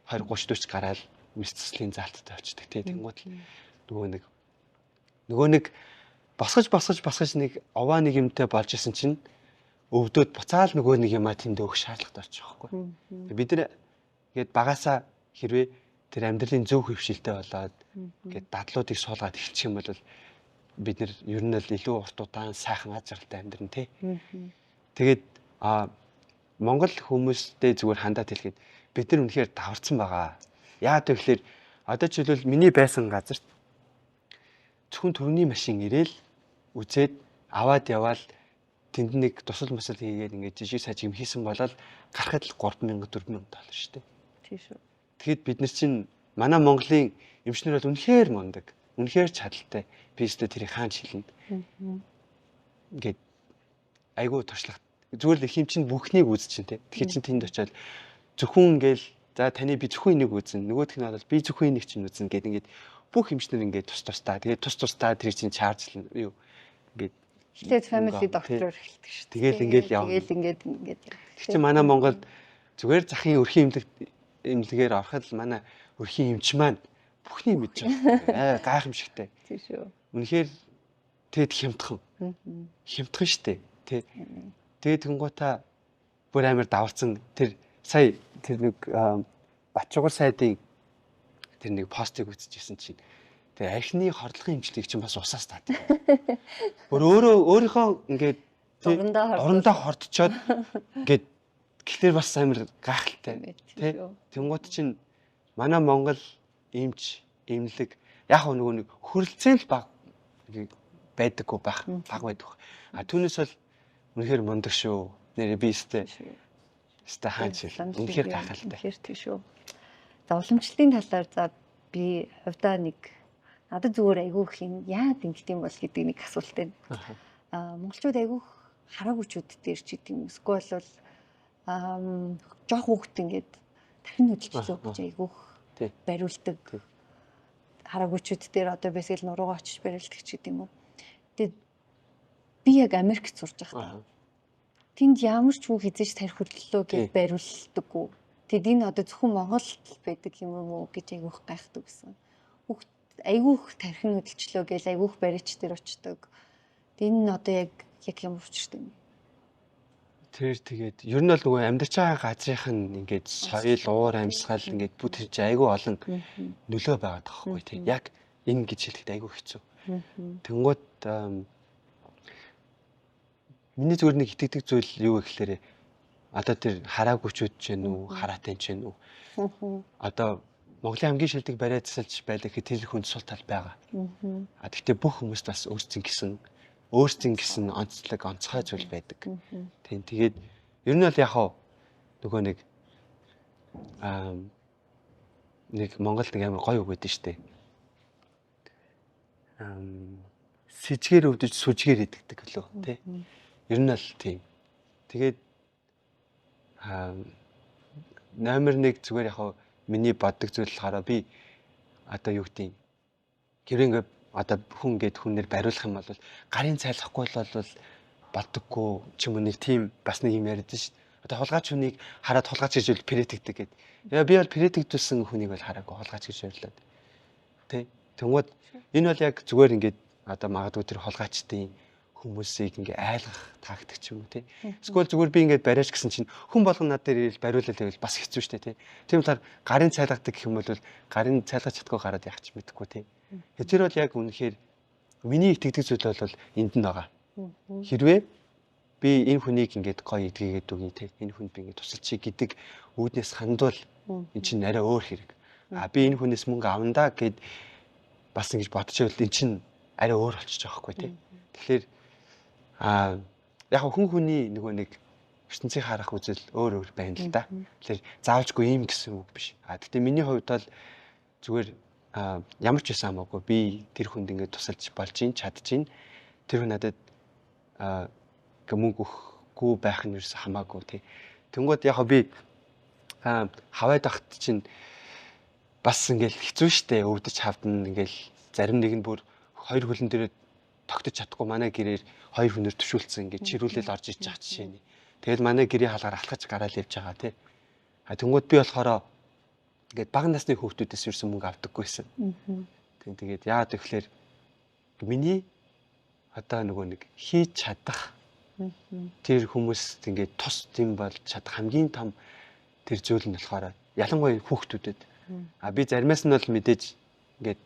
20 30 40 гараад мэс цэслийн заалттай очдөг тий. Тэнгууд нөгөө нэг босгож нэг овоо нэг юмтай болж исэн чинь өвдөд буцаал нөгөө нэг юмаа тэнд өөх шаардлагатай болчих واخгүй. Бид нэр ингээд багасаа хэрвээ тэр амьдралын зөв хөвшилтэй болоод ингээд дадлуудыг суулгаад эхэлчих юм бол бид нэр ер нь л илүү урт удаан сайхан аз жаргалтай амьдрын тий. Тэгээд Монгол хүмүүстэй зүгээр хандаад хэлэхэд бид нар үнэхээр даварцсан байгаа. Яагаад гэвэл одоо жишээлбэл миний байсан газарт зөвхөн төрөний машин ирээл үзээд аваад яваал тэнд нэг тусал масал хийгээд ингээд жижиг саж юм хийсэн болол гарахад л 3000 4000 доллар шүү дээ.
Тийм шүү.
Тэгэхэд бид нар чинь манай Монголын эмчнэр бол үнэхээр мундаг, үнэхээр чадaltaй. Би өөртөө тэрийг хаан шилнэ. Ингээд айгүй туршлага. Зүгээр л хэмчин бүхнийг үзчихин те. Тэгэхээр чин тэнд очиод зөвхөн ингээл за таны би зөвхөн энийг үзнэ. Нөгөөх нь бол би зөвхөн энийг чинь үзнэ гэдэг ингээд бүх эмчнэр ингээд тус тусдаа. Тэгээд тус тусдаа тэр чинь чаржлна. Юу ингээд
эхлээд family doctor-оор эхэлдэг шүү.
Тэгэл ингээд явна.
Тэгэл ингээд
Тэр чинь манай Монголд зүгээр захын өрхийн эмнэлгээр ороход л манай өрхийн эмч маань бүхний мэдж байгаа. Гайхамшигтай.
Тийм шүү.
Үнэхээр тэгэд хямдхан. Хямдхан штэ. Тэ. Тэгээд тэнгуутаа бүр амар даварцсан тэр сая тэр нэг Батчугар сайдын тэр нэг постыг үзчихсэн чинь тэр архины хордлогын эмчилгээг чинь бас усаас таадаг. Бүр өөрийнхөө ингээд дурандаа хордчоод ингээд гэхлээр бас амар гайхалтай. Тэ. Тэнгуут чинь манай Монгол эмч эмнэлэг яг нөгөө нэг хөрөлцөн л баг байдаггүй баг байдаг. Түүнээс бол үнэхээр мундаг шүү. Нэрээ би өстэй хаач үнэхээр гайхалтай.
Үнэхээр тийм шүү. За уламжлалтын талаар за би хувьдаа нэг надад зүгээр айгүй их юм яад ингэт юм бол гэдэг нэг асуулт байна. Монголчууд айгүй хараагүйчүүд дээр ч гэдэг юм. Эсвэл бол жоох хүүхэд ингээд тархин хөдөлгөөлөө гэж айгүй бариулдаг. Хараагүйчүүд дээр одоо бэсэл нуруугаа очиж барилдаг ч гэдэг юм уу. Тэгээд би яг Америкт сурч байгаа. Тэнд ямар ч үг хизээж тарих хөдлөлөө гэж бариулдаггүй. Тэгэд энэ одоо зөвхөн Монголд байдаг юм уу гэж айгүйх гайхдаг гэсэн. Хүүхд айгүйх тархин хөдөлчлөө гэж айгүйх барьч дээр очдог. Энэ нь одоо яг ямар учиртай юм бэ?
Тэр тэгээд ер нь бол нөгөө амьдарч байгаа газрынх нь ингээд соёл, уур амьсгал ингээд бүх тэр чинь айгүй олон нөлөө байгаад байгаа хгүй тий. Яг энэ гэж хэлэхэд айгүй хэцүү. Тэнгууд миний зүгээр нэг итгэдэг зүйл юу гэхээр одоо тэр хараагүйчүүд ч гэнэ үү, хараатай ч гэнэ үү. Одоо Монголын хамгийн шилдэг бариа засалж байдаг гэхэд тэр хүнд сул тал байгаа. Гэхдээ бүх хүмүүст бас өөрсдийн гэсэн онцлог, онцгой зүйл байдаг. Тийм тэгээд ер нь бол яг нөгөө нэг Монголд нэг амар гоё үг гэдэг штэ. Сэжгээр өвдөж сүжгээр идэгдэг лөө тий. Ер нь л тийм. Тэгээд номер 1 зүгээр яг миний боддог зүйл болохоор би одоо юу гэдэг гэр ингээ одоо хүн гээд хүнээр бариулах юм бол гарын цайлахгүй бол болдоггүй ч юм уу нэг тийм бас нэг юм яриад шүү дээ. Одоо хулгайч хүнийг хараад хулгайч гэж үл претэгдэг гээд. Яа би бол претэгдүүлсэн хүнийг бол хараагүй хулгайч гэж ярьлаа. Тэ. Тэнгууд энэ бол яг зүгээр ингээд одоо магадгүй тэр хулгайчдын хүмүүсийг ингээ айлгах тактик ч юм уу тий. Эсвэл зүгээр би ингээд бариач гэсэн чинь хүн болгон над дээр ирэл бариулал гэвэл бас хэцүү шттэ тий. Тийм болохоор гарын цайлгадаг гэх юм бол гарын цайлгаж чадахгүй гараад яах ч мэдэхгүй тий. Тэр бол яг үнэхээр миний итгэдэг зүйл бол энд нь байгаа. Хэрвээ би энэ хүнийг ингээд гоё идгээгээд үгүй тий. Энэ хүнд би ингээд тусалчих гэдэг үүднээс хандвал эн чинь арай өөр хэрэг. Би энэ хүнээс мөнгө авандаа гэд бас ингэж бодчихвол эн чинь арай өөр болчих жоох байхгүй тий. Тэгэхээр яг хүн хүний нөгөө нэг ертөнцийг харах үзэл өөр байна л да. Тэгэхээр заавчгүй ийм гэсэн үг биш. Гэхдээ миний хувьд бол зүгээр ямар ч байсан хамаагүй би тэр хүнд ингээд тусалж болж ин чадчих. Тэр хүн надад мөнгө өгөхгүй байх нь ерөөс хамаагүй тий. Тэнгууд яг би хаваад ахт чинь бас ингээд хэцүү шттэ өвдөж хавдна ингээд зарим нэг нь бүр хоёр хөлн дээр тогтож чадахгүй манай гэрээр хоёр хүнээр төшүүлсэн ингээд чирүүлэл орж иж байгаа жишээ нь. Тэгэл манай гэрийн хаалгаар алхаж гараал явж байгаа тий. Тэнгууд би болохоор ингээд бага насны хүүхдүүдээс юусэн мөнгө авдаггүйсэн. Тэгээд яагаад гэвэл миний одоо нөгөө нэг хийж чадах тэр хүмүүст ингээд тус тийм болж чадах хамгийн том тэр зүйл нь болохоор ялангуяа хүүхдүүдэд би заримаас нь бол мэдээж ингээд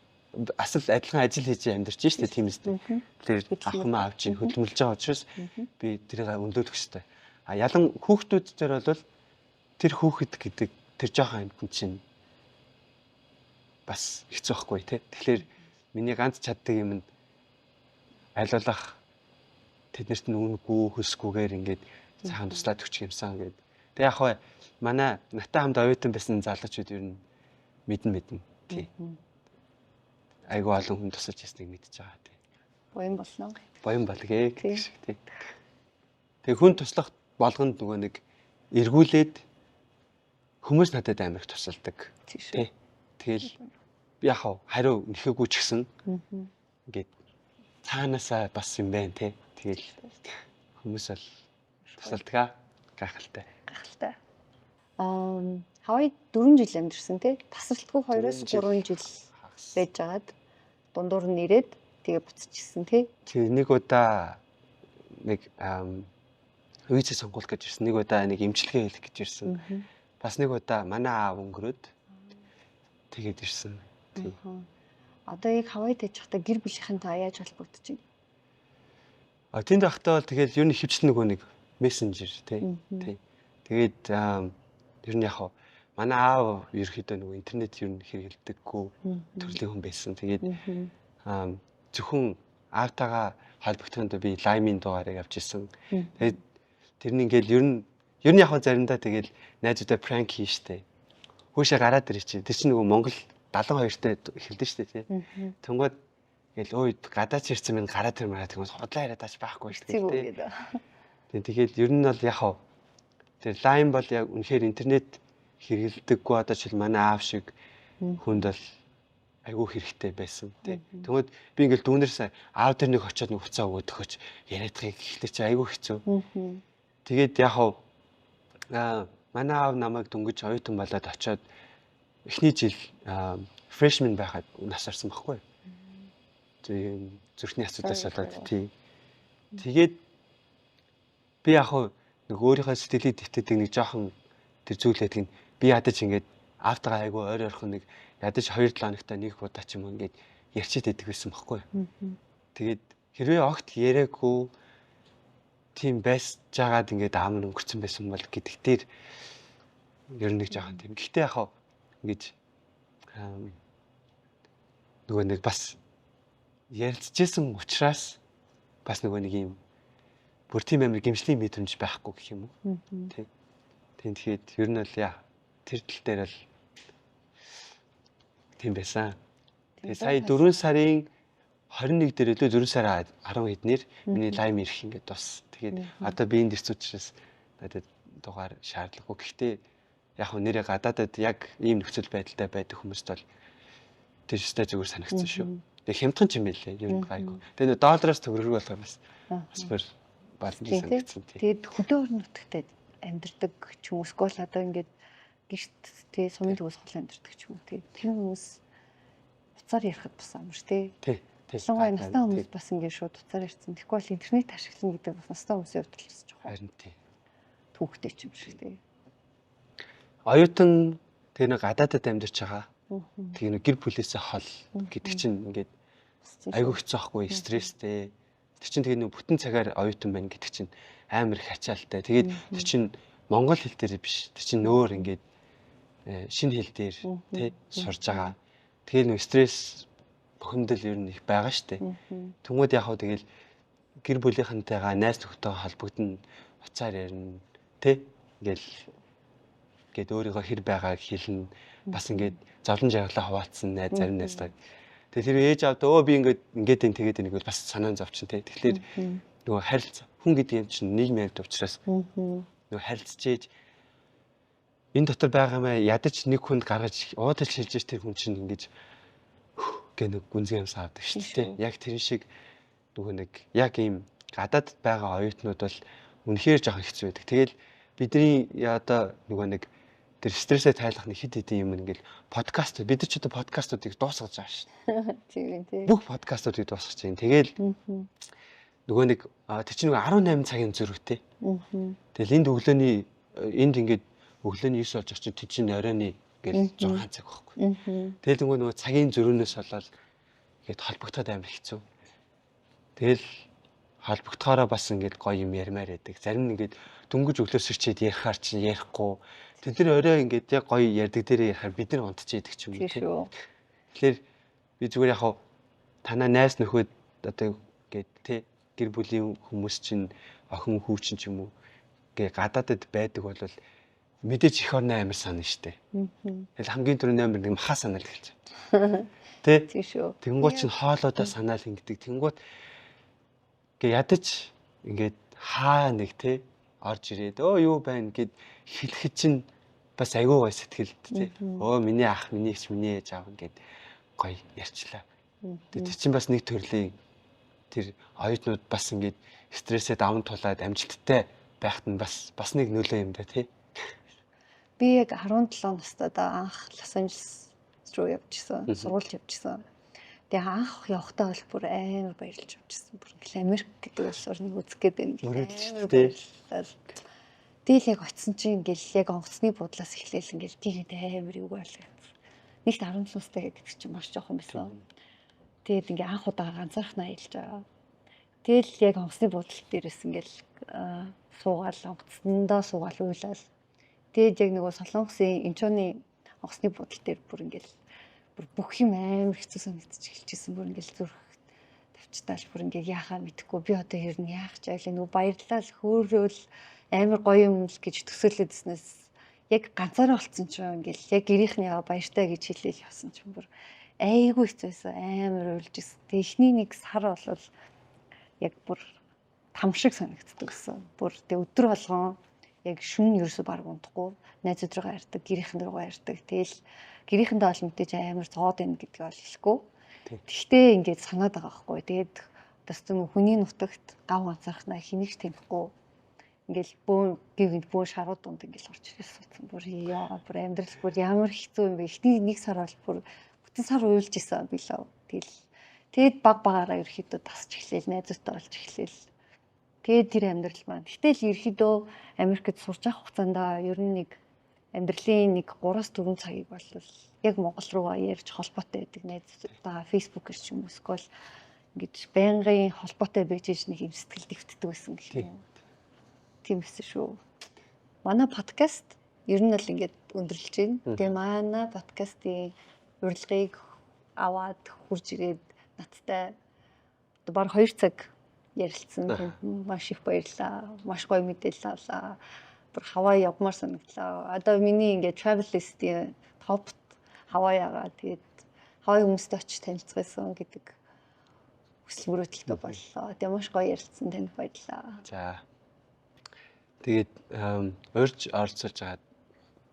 асал адилхан ажил хийж амьдарч штэ тийм үстэй. Тэр ах юмаа авч ийн хөдөлмөрлж байгаа учраас би тэрийг өндөөлөх хэрэгтэй. А ялан хүүхдүүд дээр бол тэр хүүхэд гэдэг тэр жоохон амьтан чинь бас хэцүү байхгүй тий. Тэгэхээр миний ганц чаддаг юм нь айлуулах тэднэрт нь үнэгүй хөсгүйгээр ингээд цаахан туслаад өгчих юмсан гэдэг. Тэг яг хаа манай натаа хамт оюутан байсан залуучууд ер нь мэднэ тий. Айгу олон хүн тусалж ясныг мэдчихэж байгаа тий.
Буян болно.
Буян болгоё гэх шиг тий. Тэг хүн туслах болгонд нөгөө нэг эргүүлээд хүмүүс надад амар их тусалдаг тий. Тэгэл би яг хариу нэхэгүй ч гэсэн ингээд цаанаасаа бас юм байна тий. Тэгэл хүмүүс бол тусалдгаа гайхалтай.
Хавай 4 жил амьдэрсэн тий. Тасралтгүй 2-3 жил байжгаад дундуур нь ирээд тэгээ буцчихсан тий.
Тэгээ нэг удаа нэг үеийн сонгуул гэж ирсэн. Нэг удаа нэг эмчилгээ хийх гэж ирсэн. Бас нэг удаа манай аав өнгөрөөд тэгээд ирсэн. Тий.
Одоо яг Хавайд яжхтаа гэр бүлийнхэнтэй яаж холбогдож байна?
Тэнд байхдаа бол тэгээд ер нь хөвчлэн нөгөө нэг мессенжер тий. Тэгээд ер нь яг манай аав ерөөхдөө нөгөө интернет ер нь хэрэглэдэггүй төрлийн хүн байсан. Тэгээд зөвхөн аавтайгаа холбогдоход би лаймын дугаарыг авч ирсэн. Тэгээд тэр нь ингээл ер нь яг заримдаа тэгээд найзуудаа пранк хийн штэ. Хөөшөө гараад ирэх чи. Тэр чинь нөгөө Монгол 72-тэй эхэлдэж штэ тий. Тэнгууд ингээл өө гадаач ирсэн минь гараад ирмээрээ тэгвэл хотлоо яриад тааш байхгүй штэ тий. Тэгээд ер нь бол яг тэр лайм бол яг үнэхээр интернет хэрэглэдэггүй одоо жишээл манай аав шиг хүнд бол айгүй хэрэгтэй байсан тий. Тэгмээд би ингээл дүүнэрсээ аав дээр нэг очиод нэг хуцаа өгөөд өгч яриадахыг ихлээр чи айгүй хэцүү. Тэгээд яг манай аав намайг дөнгөж оюутан болоод очиод эхний жил freshman байхад нас орсон байхгүй. Тэгээд зүрхний асуудаас болоод тий. Тэгээд би яг нэг өөрийнхөө сэтгэлийг дэвтээдэг нэг жоохон тэр зүйлээд би ядаж ингээд аавтайгаа айгүй ойр орхон нэг ядаж 2-7 хоногтой нэг удаа ч юм уу ингээд ярьчихэд байдаг байсан байхгүй. Тэгээд хэрвээ огт яриаггүй тийм байж жагаад ингээд аав нь өнгөрцөн байсан бол гэдэгтэр ер нь нэг жоохон тийм. Гэхдээ яг ингэж нөгөө нэг бас ярилцжсэн учраас бас нөгөө нэг юм бүр тийм амар гэмшлийн мэдрэмж байхгүй гэх юм уу. Тий. Тэгээд ер нь бол тэр тал дээр бол тийм байсан. Тэгээд сая 4 сарын 21 дээр лөө 4 сарын 10 хэднэр миний лайм ирэх ингээд тус. Тэгээд одоо би энд ирсэн учраас надад дугаар шаардлагагүй. Гэхдээ яг нэрээ гадаадад яг ийм нөхцөл байдалтай байдаг хүмүүст бол тэр өстэй зүгээр санагдсан шүү. Тэгээд хямдхан ч юм байлээ. Ер нь гайгүй. Тэгээд доллараас төгрөг болох юм бас бүр балны санагдсан тий.
Тэгээд хөдөө орон нутагт амьдардаг ч юм уу скол одоо ингээд гэрт тий сумын төгс хол амьдардаг ч юм уу тий. Тэр хүмүүс уцаар ярихад бас амар тий.
Тий.
Ялангуяа настай хүмүүс бас ингээд шууд уцаар ярьсан. Тэгэхгүй бол интернет ашиглана гэдэг бас настай хүмүүсийн хувьд л хэсэж байгаа.
Харин тий.
Түүхтэй ч юм шиг тий.
Оюутан тэр нэг гадаадад амьдарч байгаа. Тэгээ нэг гэр бүлээсээ хол гэдэг чинь ингээд айгүй хэцүү байхгүй стресстэй. Тэр чинь тэгээ нэг бүтэн цагаар оюутан байна гэдэг чинь амар их ачаалтай. Тэгээд тэр чинь монгол хэл дээр биш. Тэр чинь нөөр ингээд шинэ хэл дээр тий сурж байгаа. Тэгээ нэг стресс бухимдал ер нь их байгаа штэ. Тэнгүүд яг хөө тэгэл гэр бүлийнхэнтэйгээ найз нөхдөйгөө холбогдно, уцаар ярина тий ингээд өөрийгөө хэр байгааг хэлнэ. Бас ингээд зовлон жаргалаа хуваалцсан найз зарим найзтай. Тэгээ тэр ээж аавдаа би ингээд тэгээд нэг бол бас санаан зовчин тий. Тэгэхээр нөгөө харилцаа хүн гэдэг юм чинь нийгмийн амьд учраас нөгөө харилцаж ээж энэ дотор байгаа маа ядаж нэг хүнд гаргаж уудаж хэлж тэр хүн чинь ингэж гэх нэг гүнзгий юмсаа авдаг шүү дээ. Яг тэр шиг нөгөө нэг яг ийм гадаад байгаа оюутнууд бол үнэхээр жоохон хэцүү байдаг. Тэгэл бидний одоо нөгөө нэг тэр стрессээ тайлах нэг хэд хэдэн юм ингээл подкаст бид нар ч одоо подкастуудыг дуусгаж байгаа шүү.
Тийм тийм.
Бүх подкастуудыг дуусгаж байна. Тэгэл нөгөө нэг тэр чинь нөгөө 18 цагийн зөрүүтэй. Тэгэл энд ингээд өглөөний 9 болж очиж тэр чинь оройны ингээл 6 цаг байхгүй. Тэгэл нөгөө цагийн зөрүүнөөс болоод ингээд холбогдоод амар хэцүү. Тэгэл холбогдохоороо бас ингээд гоё юм ярмаар байдаг. Зарим нь ингээд дөнгөж өглөөсөрчээд ярихаар чинь ярихгүй. Тэд нар орой ингээд яг гоё ярьдаг дээрээ ярихаар бид нар унтчихийдэг ч юм уу.
Тийм шүү.
Тэгэхээр би зүгээр яг хав танаа найз нөхөд одоо ингээд тий гэр бүлийн хүмүүс чинь охин хүү чинь ч юм уу гээ гадаадд байдаг бол мэдээж их орны амар санаа штэ. Тэгэл хамгийн түрүүний амар нэг махаа санаал эхэлж байна. Тий?
Тийм шүү.
Тэнгуут чинь хоолоодоо санаал ингэдэг. Тэнгуут гээ ядаж ингээд хаа нэг тий орж ирээд юу байна гэд хэлэхэд чинь бас айгүй гой сэтгэлд тий. Миний ах, миний ээж, миний ээж аав ингээд гоё ярьчлаа. Тэр чинь бас нэг төрлийн тэр оюутнууд бас ингээд стрессээ даван тулаад амжилттай байхад нь бас нэг нөлөө юм да тий.
Би яг 17 настайдаа анх Лос Анжелес руу явчихсан. Сургуульд явчихсан. Тэгээ анх явахдаа бол бүр амар баярлж явчихсан. Бүр ингээл Америк гэдэг улс орныг үзэх гээд байна. Тэгэл яг очисон чинь ингээл яг онгоцны буудлаас эхлээл ингээл тийгээд амар юу байлаа. Нэгт 17 настай гэдэг чинь маш жоохон байсан. Тэгээд ингээ анх удаа ганцаархнаа хэлж байгаа. Тэгэл яг онгоцны буудлын дээрээс ингээл суугаал онгоцсондоо суугаал уйлал. Тэгээд яг нөгөө Солонгосын Инчоны онгоцны буудлын дээр бүр ингээл бүр бүх юм амар хэцүү санагдчих эхэлчихсэн. Бүр ингээл зүрх тавчтаал бүр ингээ яахаа мэдэхгүй би одоо ер нь яах ч айлаа нөгөө баярлал хөөрөөл амар гоё юм л гэж төсөөлөдснээс яг ганцаараа болцсон ч ингээл яг гэрийнхнийгаа баяртай гэж хэлээл явсан ч бүр айгүй хэцүүсэн амар уйлж ирсэн. Тэгээ эхний нэг сар болвол яг бүр там шиг санагддаг гэсэн. Бүр тэгээ өдөр болгон яг шүн ерөөсө баг унтахгүй найзууд руугаа ярьдаг, гэрийнхэн руугаа ярьдаг. Тэгэл гэрийнхэндээ бол мэдээж амар зоод байна гэдгийг бол хэлэхгүй. Тэгтээ ингээд санаад байгаа байхгүй. Тэгээд бас зөв хүний нутагт гав ганцаархнаа хинэгч тэмхгүй. Ингээл бүүн шарууд дунд ингээл орж ирээс суудсан. Бүр яа бүр амьдрал бүр ямар хэцүү юм бэ. Эхний нэг сар бол бүр бүтэн сар уйлж исэн билээ. Тэгэд баг багаараа ерөөхдөө тасч эхлээл, найзуудтай болж эхлээл. Тэгээд тэр амьдрал маань. Гэтэл ерөөхдөө Америкт сурч авах хугацаанд ер нь нэг амьдралын нэг 3-4 цагийг бол яг Монгол руугаа ярьж холбоотой байдаг найзуудтайгаа фэйсбүүкээр ч юм уу эсвэл ингэж байнгын холбоотой байж нэг юм сэтгэл дэвтдэг байсан гэх юм. Тийм байсан шүү. Манай подкаст ер нь бол ингээд өндөрлөж байна. Тэгээ манай подкастын урилгыг аваад хурж ирээд надтай баг 2 цаг ярилцсан. Маш их баярлаа. Маш гоё мэдээлэл авлаа. Бүр Хавай явмаар санагдлаа. Одоо миний ингээд travel list-ийн топт Хавай ягаа. Тэгээд Хавай хүмүүстэй очиж танилцсан гэдэг хүсэл мөрөөдөлтөй боллоо. Тэгээ маш гоё ярилцсан. Танд баярлаа.
За. Тэгээд урьж орцолж байгаа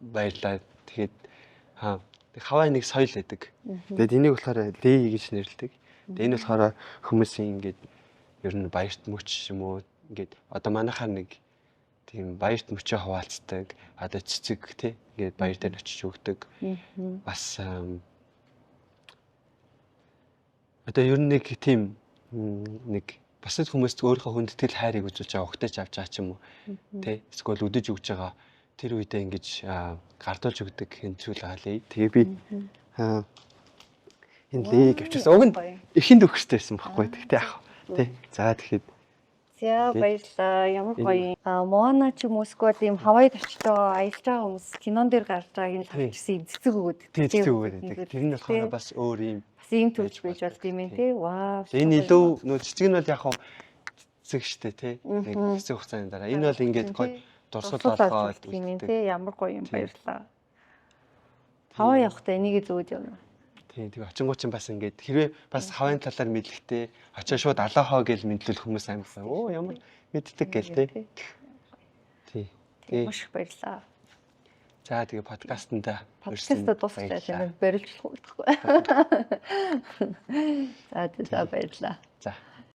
баярлаа. Тэгээд Хавай нэг соёл байдаг. Тэгээд энийг болохоор Лей гэж нэрлэдэг. Тэгээд энэ болохоор хүмүүсийн ингээд ер нь баярт мөч юм уу ингээд одоо манайхаар нэг тийм баярт мөчөө хуваалцдаг одоо цэцэг тий ингээд баяр дээр очиж өгдөг бас одоо ер нь нэг тийм нэг бусад хүмүүст өөрийнхөө хүндэтгэл хайрыг үзүүлж байгаа өгтөж авч байгаа ч юм уу тий эсвэл өдөж өгж байгаа тэр үедээ ингэж гардуулж өгдөг хэмжүүл байгаа лээ. Тэгээ би энэ Лей гэвчээс уг нь эхэнд өгөхтэй байсан байхгүй гэхдээ яах тий. За тэгэхэд.
За баярлалаа. Ямар гоё. Моана ч юм уу эсвэл ийм Хавайд очиж байгаа аялж байгаа хүмүүс кинон дээр гарч байгааг нь харчихсан юм цэцэг өгөөд.
Цэцэг өгөөд байдаг. Тэр нь болохоор бас өөр юм.
Бас ийм төвч байж болд юм тий. Вау.
Энэ илүү нөө цэцэг нь бол яг хав цэцэг штэ тий. Нэг хэсэг хугацааны дараа. Энэ бол ингээд гоё дурсал болгоод
юм тий. Ямар гоё юм баярлалаа. Хавай явахдаа энийг зөөд явна.
Тийм тэг очингуучин бас ингээд хэрвээ бас Хавайн талаар мэдлэгтэй очоо шууд алаахаа гэж мэдлэл хүмүүс аймагсан. Оо ямар мэддэг гээл те. Тий.
Маш их баярлалаа.
За тэгээ подкастнда
дуусчихлаа тийм барилж болохгүй. За баярлалаа.
За